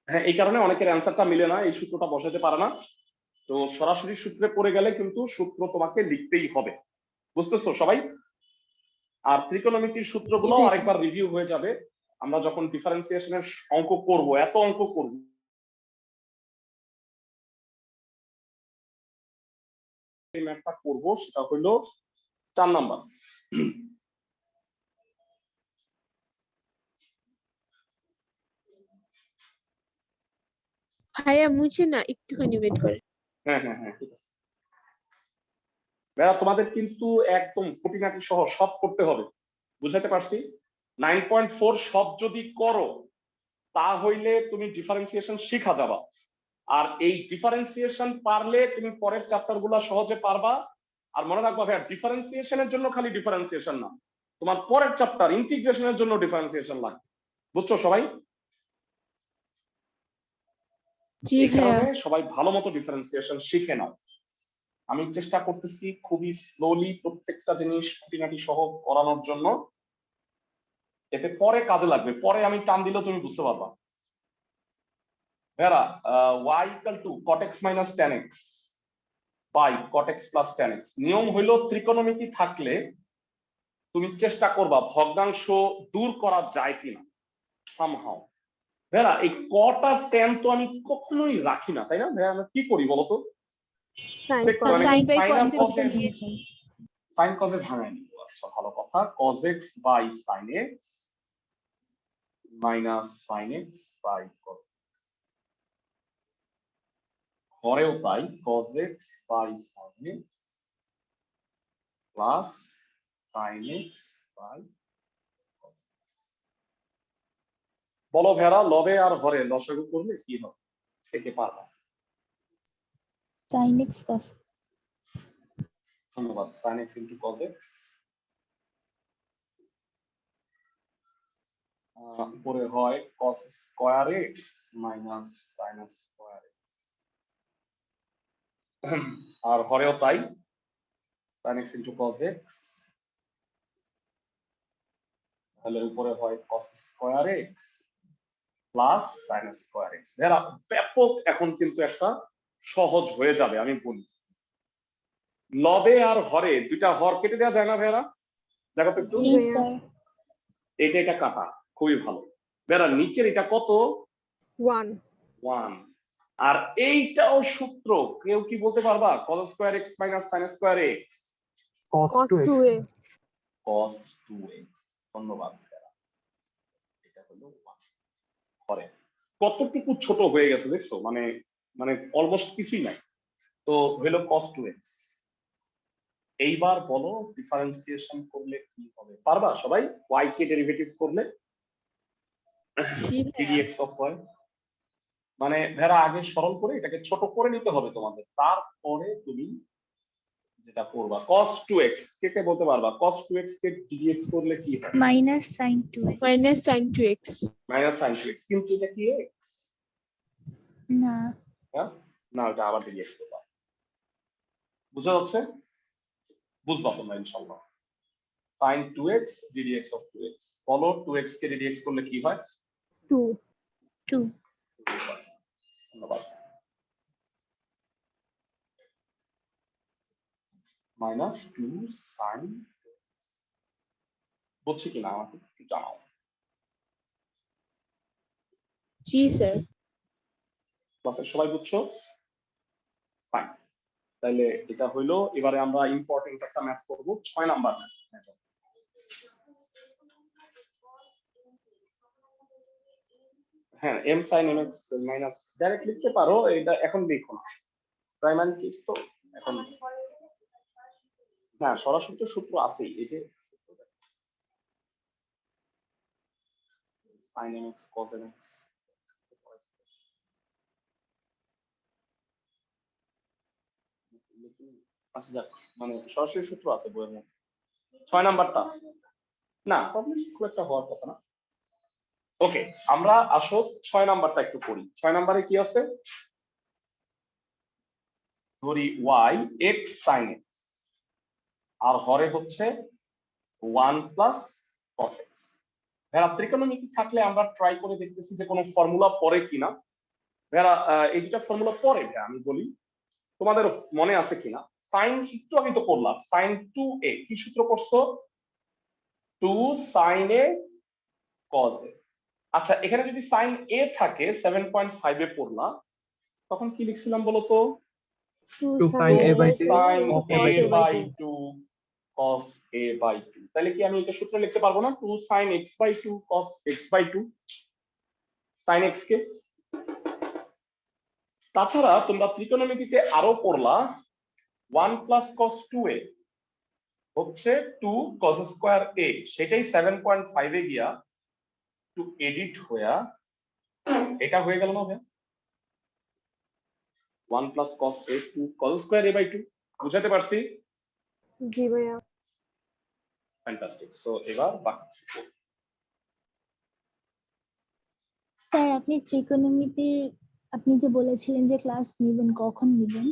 হ্যাঁ এই কারণে অনেকের অ্যান্সারটা মিলে না, এই সূত্রটা বসাতে পারে না। তো সরাসরি সূত্রে পড়ে গেলে কিন্তু সূত্র তোমাকে লিখতেই হবে, বুঝতেছো সবাই? আর ত্রিকোণমিতির সূত্রগুলো জি ভাইয়া। আরেকবার রিভিউ হয়ে যাবে আমরা যখন ডিফারেন্সিয়েশনের অঙ্ক করব, এত অঙ্ক করব। সেই ম্যাথটা করব, সেটা হলো 4 নাম্বার। ভাইয়া মুছে না, একটুখানি ওয়েট করেন। হ্যাঁ হ্যাঁ হ্যাঁ ঠিক আছে ভাইয়া, তোমাদের কিন্তু একদম খুঁটিনাটি সহ সব করতে হবে, বুঝাতে পারছি? 9.4 সব যদি করো তা হইলে তুমি ডিফারেন্সিয়েশন শিখা যাবা। আর এই ডিফারেন্সিয়েশন পারলে তুমি পরের চ্যাপ্টার গুলা সহজে পারবা। আর মনে রাখবা ভাইয়া, ডিফারেন্সিয়েশনের জন্য খালি ডিফারেন্সিয়েশন না, তোমার পরের চ্যাপ্টার ইন্টিগ্রেশনের জন্য ডিফারেন্সিয়েশন লাগবে, বুঝছো সবাই? জি এই ভাইয়া। কারণে সবাই ভালো মতো ডিফারেন্সিয়েশন শিখে নাও। আমি চেষ্টা করতেছি খুবই স্লোলি প্রত্যেকটা জিনিস খুঁটিনাটি সহ করানোর জন্য, এতে পরে কাজে লাগবে, পরে আমি টান দিলেও তুমি বুঝতে পারবা। ভাইয়া y equal to cot x minus tan x by cot x plus tan x, নিয়ম হইল ত্রিকোণমিতি থাকলে তুমি চেষ্টা করবা ভগ্নাংশ দূর করা যায় কিনা সামহাও। ভাইয়া এই cot আর tan তো আমি কখনোই রাখি না, তাই না ভাইয়া? আমরা কি করি বলতো? sin Sec cos মানে Sin by sin R cos cos এ এর নিয়ে যাই। sin cos এ ভাঙাই নিব। আচ্ছা ভালো কথা, cos x by sin x minus sin x by cos x, পরেও তাই cos x by sin x plus sin x by cos x। বলো ভেড়া, লবে আর হরে লসাগু করলে কি হবে? থেকে পারবা? sin x cos x. ধন্যবাদ। sin x into cos x, উপরে হয় cos square x minus sin square x, আর হরেও তাই sin x into cos x, তাহলে উপরে হয় cos square x plus sin square x। এরা ব্যাপক এখন কিন্তু একটা সহজ হয়ে যাবে, আমি বলি। লবে আর হরে দুইটা হর কেটে দেওয়া যায় না ভাইয়ারা? দেখো তো একটু, জি ভাইয়া। স্যার। এটা কাটা, খুবই ভালো। ভাইয়ারা নিচের এটা কত? 1 1। আর এইটাও সূত্র, কেউ কি বলতে পারবা? cos square x minus sin square x, cos cos 2x 2a cos 2x। ধন্যবাদ ভাইয়া। এটা হলো 1 পরে কতটুকু ছোট হয়ে গেছে দেখছো, মানে মানে অলমোস্ট কিছুই নাই। তো হলো cos 2x। এইবার বলো ডিফারেন্সিয়েশন করলে কি হবে? পারবা সবাই? y কে ডেরিভেটিভ করলে জি ভাইয়া। ddx of y, মানে ভেড়া আগে সরল করে এটাকে ছোট করে নিতে হবে তোমাদের, তারপরে তুমি যেটা করবা cos 2x কে কে বলতে পারবা? cos 2x কে ddx করলে কি হয়? Minus sine 2x। Minus sine 2x। Minus sin 2x, কিন্তু এটা কি x? না, হ্যাঁ, না এটা আবার ddx করবা। বুঝা যাচ্ছে? বুঝবা তোমরা ইনশাআল্লাহ। sin 2x ddx of 2x, বলো 2x কে ddx করলে কি হয়? 2 2। ধন্যবাদ। মাইনাস 2 sin, বুঝছি কিনা আমাকে একটু জানাও। জি স্যার। ক্লাসের সবাই বুঝছো? ফাইন। তাহলে এটা হইলো, এবারে আমরা ইম্পর্টেন্ট একটা ম্যাথ করব, 6 নাম্বার ম্যাথ। হ্যাঁ, m sin mx minus direct লিখতে পারো, এটা এখন দেখো না, প্রাইমারি কেস তো এখন না, সরাসরি তো সূত্র আছেই, এই যে sin mx cos mx। আচ্ছা যাক, মানে সরাসরি সূত্র আছে বইয়ের মধ্যে। 6 নাম্বারটা না, প্রবলেম খুব একটা হওয়ার কথা না। ওকে, আমরা আসো 6 নাম্বারটা একটু করি। 6 নাম্বারে কি আছে? ধরি y x sin x আর হরে হচ্ছে 1 প্লাস cos x। ভেড়া ত্রিকোণমিতি থাকলে আমরা ট্রাই করে দেখতেছি যে কোনো ফর্মুলা পড়ে কিনা। ভেড়া এই দুটা ফর্মুলা পড়ে, আমি বলি তোমাদের মনে আছে কিনা। সাইন একটু আগে তো করলাম, সাইন 2a কি সূত্র করছো? 2 sin a cos a। আচ্ছা, এখানে যদি সাইন a থাকে 7.5 এ পড়লাম, তখন কি লিখছিলাম বলো তো? 2 sin a by 2 sin cos a a by 2 by 2 cos a by 2। তাহলে কি আমি এটা সূত্র লিখতে পারবো না? 2 sin x by 2 cos x by 2 sin x কে। তাছাড়া তোমরা ত্রিকোণমিতিতে আরো পড়লা 1 প্লাস cos 2a হচ্ছে 2 cos স্কয়ার a, সেটাই 7.5 এ গিয়া টু এডিট হইয়া এটা হয়ে গেল না ভাই? 1 plus cos a 2 cos square a by 2। বুঝাতে পারছি? জি ভাইয়া। ফ্যান্টাস্টিক। সো এবার বাকি স্যার আপনি ত্রিকোণমিতির আপনি যে বলেছিলেন যে ক্লাস নেবেন, কখন নেবেন?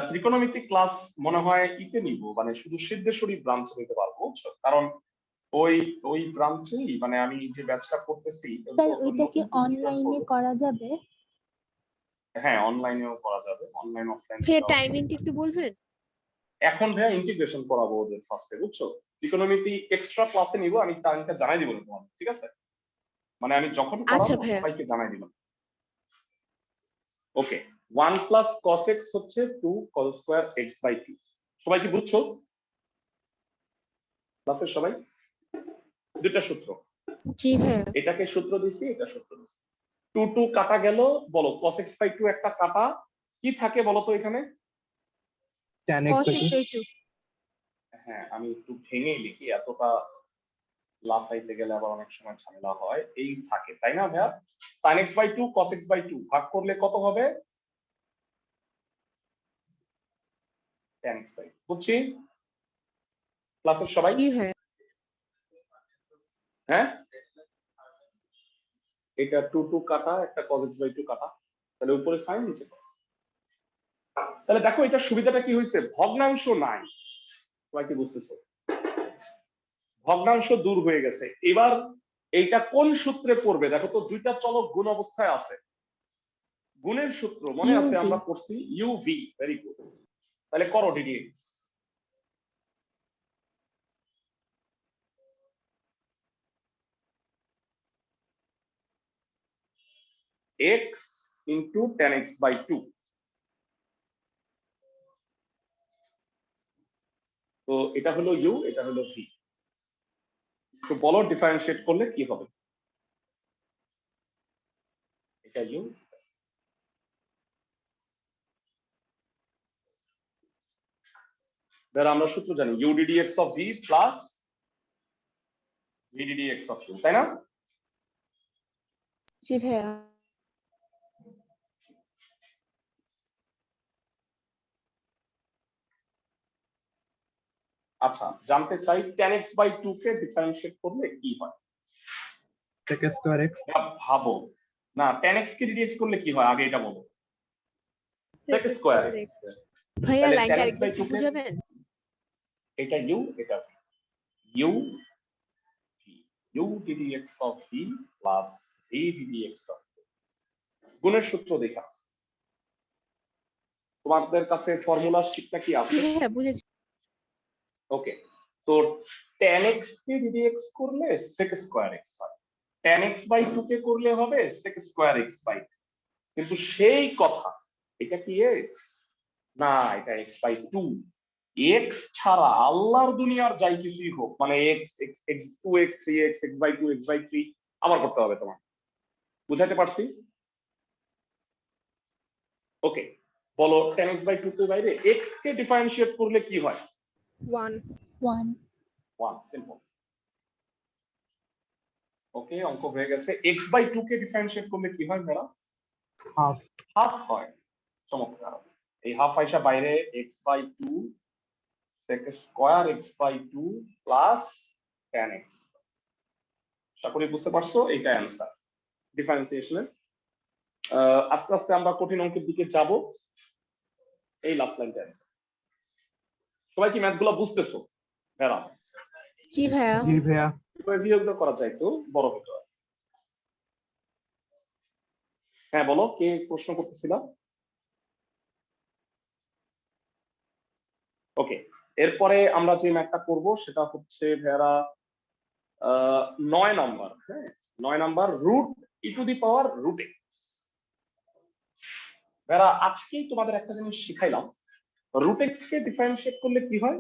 ত্রিকোণমিতি ক্লাস মনে হয় ইতে নিব, মানে শুধু সিদ্ধেশ্বরী ব্রাঞ্চ নিতে পারবো, বুঝছো? কারণ ওই ওই ব্রাঞ্চেই মানে আমি যে ব্যাচটা করতেছি, স্যার ওইটা কি অনলাইনে করা যাবে? হ্যাঁ অনলাইনেও করা যাবে, অনলাইন অফলাইন। ভাইয়া টাইমিংটা একটু বলবেন? এখন ভাইয়া ইন্টিগ্রেশন করাবো ওদের ফার্স্টে, বুঝছো? ইকোনমিতে এক্সট্রা ক্লাসে নিব, আমি টাইমটা জানাই দিব তোমাকে, ঠিক আছে? মানে আমি যখন আচ্ছা করাবো ভাইয়া। সবাইকে জানাই দিব। ওকে, 1 প্লাস cos x হচ্ছে 2 cos স্কয়ার x বাই 2। সবাই কি বুঝছো? ক্লাসের সবাই দুটো সূত্র, জি ভাইয়া। এটাকে সূত্র দিছি, এটা সূত্র দিছি। 2 2 কাটা গেল, বলো cos x বাই 2 একটা কাটা, কি থাকে বলো তো এখানে? tan x cos by x 2 by 2। হ্যাঁ, আমি একটু ভেঙেই লিখি, এতটা লাফাইতে গেলে আবার অনেক সময় ঝামেলা হয়। এই থাকে, তাই না ভাইয়া? sin x by 2 cos x by 2 ভাগ করলে কত হবে? tan x by 2। বুঝছি ক্লাসের সবাই? জি ভাইয়া। হ্যাঁ, এটা 2 2 কাটা, একটা cos x by 2 কাটা, তাহলে উপরে sin নিচে cos। তাহলে দেখো এটার সুবিধাটা কি হয়েছে? ভগ্নাংশ নাই। সবাই কি বুঝতেছো? ভগ্নাংশ দূর হয়ে গেছে। এবার এইটা কোন সূত্রে পড়বে দেখো তো? দুইটা চলক গুণ অবস্থায় আছে, গুণের সূত্র মনে আছে? UV। আমরা পড়ছি ইউভি। Very good. তাহলে করো d d x. x into tan x by two. তো এটা হলো ইউ, এটা হলো ভি। তো বলো ডিফারেন্সিয়েট করলে কি হবে? এটা ইউ, ধর আমরা সূত্র জানি UDDX of v plus VDDX of u, তাই না? জি ভাইয়া। আচ্ছা, জানতে চাই tan x বাই 2 কে ডিফারেন্সিয়েট করলে কি হয়? sec square x ভাবো না, tan x কে ডিডক্ট করলে কি হয় আগে এটা বলো। sec square x। ভাইয়া তাহলে লাইনটা tan x আরেকবার বাই একটু 2 কে বুঝাবেন? এটা u, এটা v। u UDDX of v plus VDDX of v। গুণের সূত্র দেখা, তোমাদের কাছে ফর্মুলার শীটটা কি জি আছে? ভাইয়া বুঝেছি। ওকে, তো tan x কে ডিডক্ট করলে sec স্কয়ার x হয়, tan x বাই 2 কে করলে হবে sec স্কয়ার x বাই 2। কিন্তু সেই কথা, এটা কি x? না, এটা x বাই 2। x ছাড়া আল্লাহর দুনিয়ার যাই কিছুই হোক, মানে x x 2x 3x x by 2 x by 3 আবার করতে হবে তোমার। বুঝাতে পারছি? ওকে, বলো tan x বাই 2 এর বাইরে x কে ডিফারেন্সিয়েট করলে কি হয়? 1 1 1, সিম্পল। ওকে, অঙ্ক হয়ে গেছে। x বাই 2 কে ডিফারেন্সিয়েট করলে কি হয় মেরা? half হাফ হয়। চমৎকার। এই হাফ আইসা বাইরে x by 2 sec square x by 2 plus tan x। আশা করি বুঝতে পারছো, এটা অ্যান্সার ডিফারেন্সিয়েশনের। আস্তে আস্তে আমরা কঠিন অঙ্কের দিকে যাব। এই লাস্ট লাইনটা অ্যান্সার। সবাই কি ম্যাথগুলো বুঝতেছো? ভেরা জি ভাইয়া। জি ভাইয়া বিয়োগ করা যায় তো বড় হতো। হ্যাঁ বলো, কে প্রশ্ন করতেছিলাম? ওকে, এরপরে আমরা যে ম্যাথটা করব সেটা হচ্ছে ভেরা 9 নাম্বার। হ্যাঁ, 9 number root e to the power root x. ভেরা আজকেই তোমাদের একটা জিনিস শিখাইলাম, রুট এক্স কে ডিফারেন্সিয়েট করলে কি হয়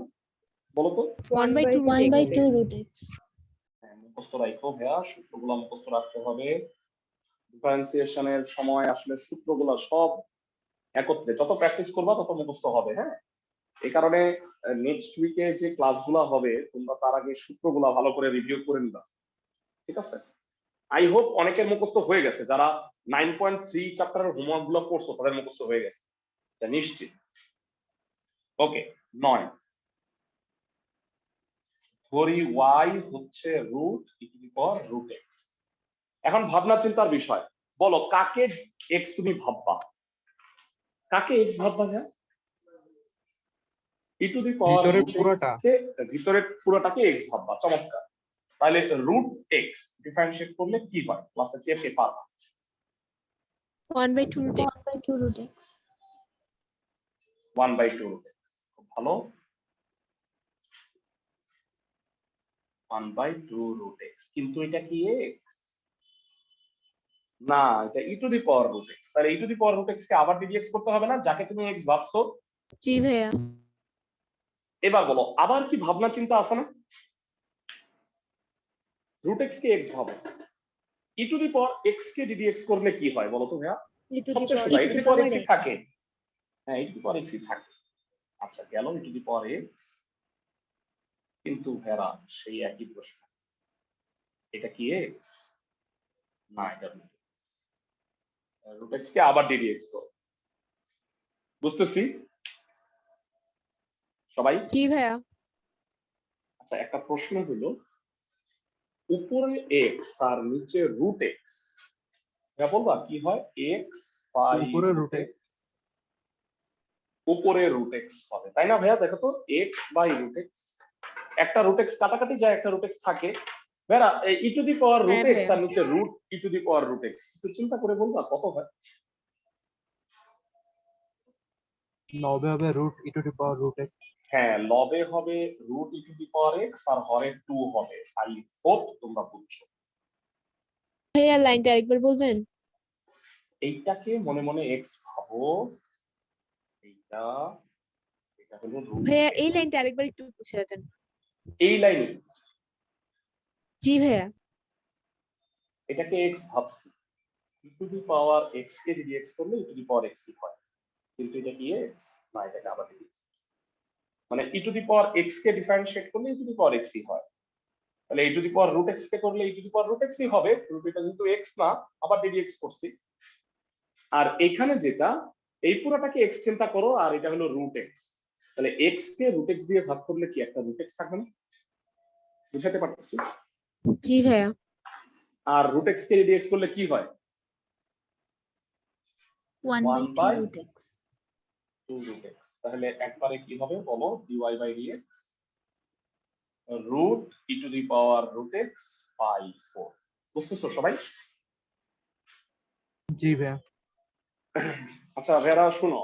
বলো তো? 1/2 1 by 2 root x হ্যাঁ, মুখস্থ রাখো ভাইয়া, সূত্রগুলো মুখস্থ রাখতে হবে। ডিফারেন্সিয়েশনের সময় আসলে সূত্রগুলো সব একত্রে যত প্র্যাকটিস করবা তত মুখস্থ হবে। হ্যাঁ, এই কারণে নেক্সট উইকে যে ক্লাসগুলো হবে তোমরা তার আগে সূত্রগুলো ভালো করে রিভিউ করে নিবা, ঠিক আছে? আই হোপ অনেকের মুখস্থ হয়ে গেছে, যারা 9.3 চ্যাপ্টারের হোমওয়ার্ক গুলো করছো তাদের মুখস্থ হয়ে গেছে, এটা নিশ্চিত। ওকে, 9 ধরি y হচ্ছে root e to the power root x. এখন ভাবনা চিন্তার বিষয়, বলো কাকে এক্স তুমি ভাববা? কাকে এক্স ভাববা? হ্যাঁ, ই টু দি পাওয়ার ভিতরের রুট পুরোটা? এক্স কে, ভিতরের পুরোটাকে এক্স ভাববা। চমৎকার। তাহলে রুট এক্স ডিফারেন্সিয়েট করলে কি হয় ক্লাসে কে পারবা? 1/2 root x। 1 by 2 root x 1/2 root x. খুব ভালো, 1/2 রুট এক্স। কিন্তু এটা কি এক্স? না, এটা e to the power root x. তাহলে e to the power root x কে আবার ডিডিএক্স করতে হবে না, যাকে তুমি এক্স ভাবছো। জি ভাইয়া। এবার বলো আবার কি ভাবনা চিন্তা আছে না? রুট এক্স কে এক্স ভাবো, e to the power x কে ডিডিএক্স করলে কি হয় বলো তো ভাইয়া? e to the সবচেয়ে power সোজা, e to the power x x থাকে। হ্যাঁ, ই টু দি পাওয়ার এক্স থাকে। আচ্ছা গেল ই টু দি পাওয়ার এক্স। কিন্তু ভেরা সেই একই প্রশ্ন, এটা কি এক্স? না, এটা রুট এক্স কে আবার ডিডিএক্স করো। বুঝতেছি সবাই? জি ভাইয়া। আচ্ছা, একটা প্রশ্ন হলো, উপরে এক্স আর নিচে রুট এক্স, এটা বলবা কি হয়? এক্স বাই উপরে রুট root x। এক্স। উপরে রুট এক্স হবে, তাই না ভাইয়া? দেখো তো, এক্স বাই রুট এক্স, একটা রুট এক্স কাটাকাটি যায়, একটা রুট এক্স থাকে। ভাইয়া e to the power root হ্যাঁ এক্স ভাইয়া। আর নিচে root e to the power root x, একটু চিন্তা করে বলবা কত হয়? 9 হবে root e to the power root x। হ্যাঁ, লবে হবে root e to the power x আর হরে 2 হবে। আই হোপ তোমরা বুঝছো। ভাইয়া লাইনটা আরেকবার বলবেন? এইটাকে মনে মনে এক্স ভাবো, এইটা এটা হলো রুট ভাইয়া এই লাইনটা আরেকবার একটু বুঝিয়ে দেন। এই লাইনে জি ভাইয়া। এটাকে এক্স ভাবছি, ই টু দি পাওয়ার এক্স কে যদি এক্স করলে e to the power x হয়, কিন্তু এটা কি এক্স না, এটাকে আবার ডিএক্স, মানে e to the power x কে ডিফারেন্সিয়েট করলে e to the power x হয়। তাহলে e to the power root x কে করলে e to the power root x হবে, রুট এটা কিন্তু এক্স না, আবার ডিএক্স করছি। আর এখানে যেটা এই পুরোটাকে এক্স চিন্তা করো, আর এটা হলো রুট এক্স, তাহলে এক্স কে রুট এক্স দিয়ে ভাগ করলে কি একটা রুট এক্স থাকবে না? বুঝাতে পারতেছি? জি ভাইয়া। আর রুট এক্স কে ডিএক্স করলে কি হয়? 1/2 root x 2 রুট এক্স। তাহলে একবারে কি হবে বলো, dy by dx root e to the power root x by 4। বুঝতেছো সবাই? জি ভাইয়া। আচ্ছা ভাইরা শুনো,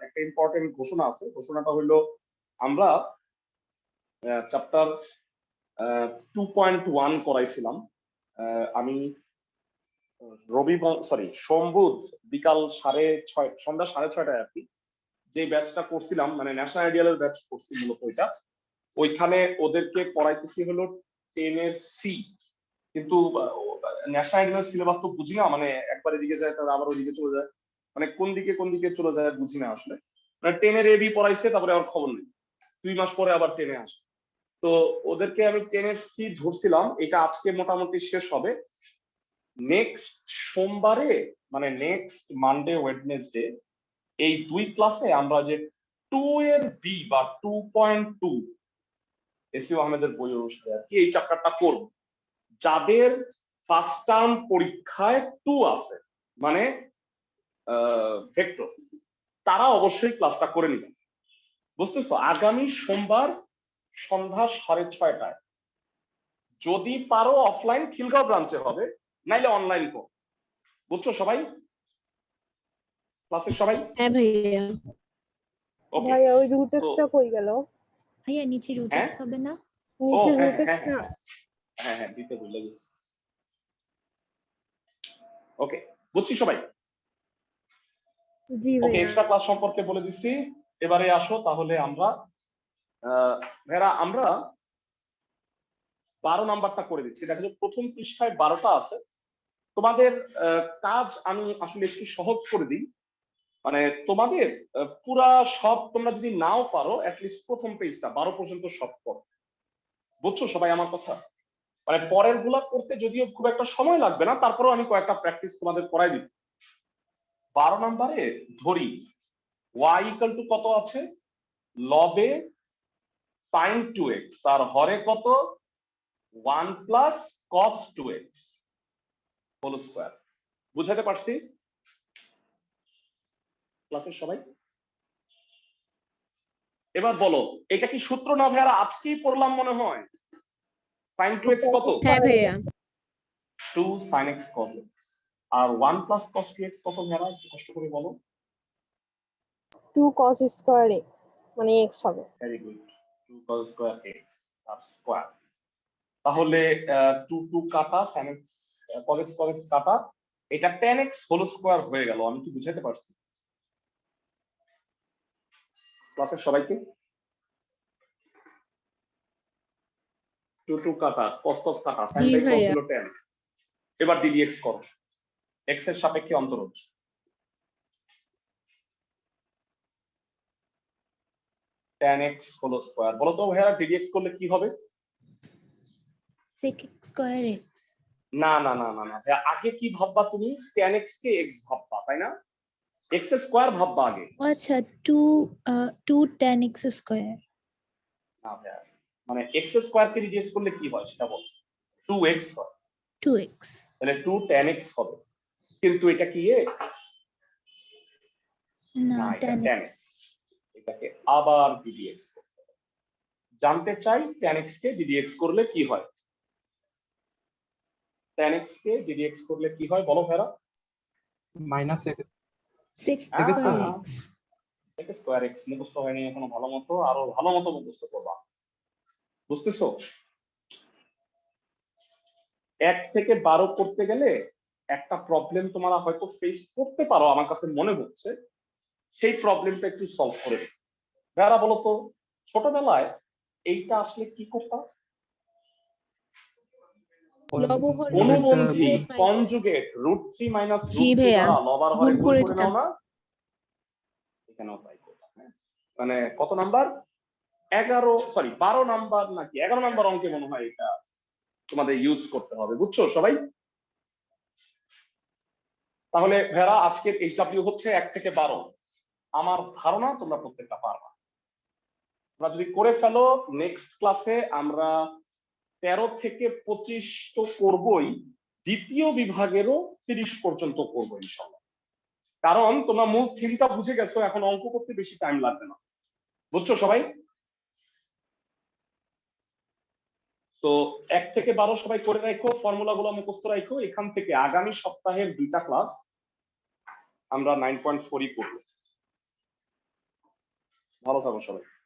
একটা ইম্পর্টেন্ট ঘোষণা আছে। ঘোষণাটা হলো আমরা চ্যাপ্টার 2.1 করাইছিলাম। আমি সোমবুধ বিকাল 6:30 সন্ধ্যা 6:30টায় আর কি যে ব্যাচটা করছিলাম, মানে ন্যাশনাল আইডিয়ালের ব্যাচ করছি মূলত ওইটা। ওইখানে ওদেরকে পড়াইতেছি হলো 10 এর সি, কিন্তু ন্যাশনাল আইডিয়ালের সিলেবাস তো বুঝি না, মানে একবার এদিকে যায় তারপর আবার ওদিকে চলে যায়, মানে কোন দিকে চলে যায় বুঝি না আসলে। মানে 10 এর এবি পড়াইছে, তারপরে আর খবর নেই, 2 মাস পরে আবার 10 এ আসে। তো ওদেরকে আমি 10 এর সি ধরছিলাম, এটা আজকে মোটামুটি শেষ হবে। নেক্সট সোমবারে মানে নেক্সট মানডে ওয়েডনেসডে এই 2 ক্লাসে আমরা যে 2 এর বি বা 2.2 এসিও আহমেদের বই অনুসারে আর কি এই চ্যাপ্টারটা করব। যাদের ফার্স্ট টার্ম পরীক্ষায় 2 আছে মানে ভেক্টর, তারা অবশ্যই ক্লাসটা করে নেবেন। বুঝতেছো? আগামী সোমবার সন্ধ্যা 6:30টায়, যদি পারো অফলাইন খিলগাঁও ব্রাঞ্চে হবে, নাইলে অনলাইন কর। বুঝছো সবাই? ক্লাসের সবাই? হ্যাঁ ভাইয়া। ওকে। ভাইয়া ওই রুট তো এক্সটা কই গেল? ভাইয়া নিচে root হ্যাঁ? x হবে না? ও নিচে হ্যাঁ রুট হ্যাঁ এক্স হ্যাঁ না? হ্যাঁ হ্যাঁ দিতে ভুলে গেছি। ওকে, বুঝছি সবাই? জি ওকে, ভাইয়া। এক্সট্রা ক্লাস সম্পর্কে বলে দিচ্ছি। এবারে আসো তাহলে আমরা ভাইরা আমরা 12 নাম্বারটা করে দিচ্ছি। দেখা যাচ্ছে প্রথম পৃষ্ঠায় 12টা আছে। তোমাদের কাজ আমি আসলে একটু সহজ করে দিই, মানে তোমাদের পুরা সব তোমরা যদি নাও পারো অ্যাটলিস্ট প্রথম পেজটা 12 পর্যন্ত সব করো। বুঝছো সবাই আমার কথা? মানে পরের গুলা করতে যদিও খুব একটা সময় লাগবে না, তারপরেও আমি কয়েকটা প্র্যাকটিস তোমাদের করাই দিব। 12 নম্বরে ধরি y ইকুয়াল টু কত আছে, লবে sin 2x, আর হরে কত 1 plus cos 2x whole square. বুঝাতে পারছি ক্লাসের সবাই? এবার বলো এটা কি সূত্র না ভাইয়ারা আজকেই পড়লাম মনে হয়? sin 2x কত? হ্যাঁ ভাইয়া। 2 sin x cos x, আর 1 প্লাস cos 2x কত ভাইয়ারা একটু কষ্ট করে বলো। 2 cos স্কয়ার এ মানে x হবে। Very good, 2 cos square x আর স্কয়ার। তাহলে 2 2 কাটা sin x cos x কাটা, এটা tan x হোল স্কয়ার হয়ে গেল। আমি কি বুঝাতে পারছি ক্লাসের সবাইকে? 2 2 কাটা cos কাটা sin জি বাই cos ভাইয়া। হলো tan। এবার ddx করো, x এর সাপেক্ষে অন্তরজ। tan x whole square. বলো তো ভাইয়া ddx করলে কি হবে? sec x square x না না না না না ভাইয়া, আগে কি ভাববা তুমি? tan x কে x ভাববা তাই না? x স্কয়ার ভাববা আগে। ও আচ্ছা 2 tan x square না ভাইয়া, মানে x স্কয়ার কে রিডিউস করলে কি হয় সেটা বল। 2x হয়, 2x তাহলে 2 tan x হবে, কিন্তু এটা কি x? না না এটা tan tan x। এটাকে আবার ddx করতে হবে। জানতে চাই tan x কে ddx করলে কি হয়? tan x কে ddx করলে কি হয় বলো ভাইরা? মাইনাস sec হ্যাঁ, square হ্যাঁ। x sec স্কয়ার x মুখস্থ হয়নি এখনো, ভালো মতো আরো ভালো মতো মুখস্থ করবা। বুঝতেছো? 1 থেকে 12 করতে গেলে একটা প্রবলেম তোমরা হয়তো ফেস করতে পারো, আমার কাছে মনে হচ্ছে সেই প্রবলেমটা একটু সলভ করে দিই। যারা বলো তো ছোটবেলায় এইটা আসলে কি করতাম? লবহর অনুবন্ধী root minus- কনজুগেট √3 মাইনাস জি √2 ভাইয়া, দ্বারা লবার হরে গুণ গুণ করে করে দিতাম। নাও না? এখানেও তাই করলাম, হ্যাঁ। মানে কত নাম্বার? 12 নাম্বার নাকি 11 নাম্বার অঙ্কে মনে হয় এটা তোমাদের ইউজ করতে হবে, বুঝছো সবাই? তাহলে ভেড়া আজকের HW হচ্ছে 1 থেকে 12। আমার ধারণা তোমরা প্রত্যেকটা পারবা। তোমরা যদি করে ফেলো নেক্সট ক্লাসে আমরা 13 থেকে 25 তো করবই, দ্বিতীয় বিভাগেরও 30 পর্যন্ত করবো ইনশাআল্লাহ। কারণ তোমরা মূল থিমটা বুঝে গেছো, এখন অঙ্ক করতে বেশি টাইম লাগবে না, বুঝছো সবাই? তো 1 থেকে 12 সবাই করে রাখো, ফর্মুলাগুলো মুখস্থ রাখো। এখান থেকে আগামী সপ্তাহের 2টা ক্লাস আমরা 9.4 করব। ভালো থাকো সবাই।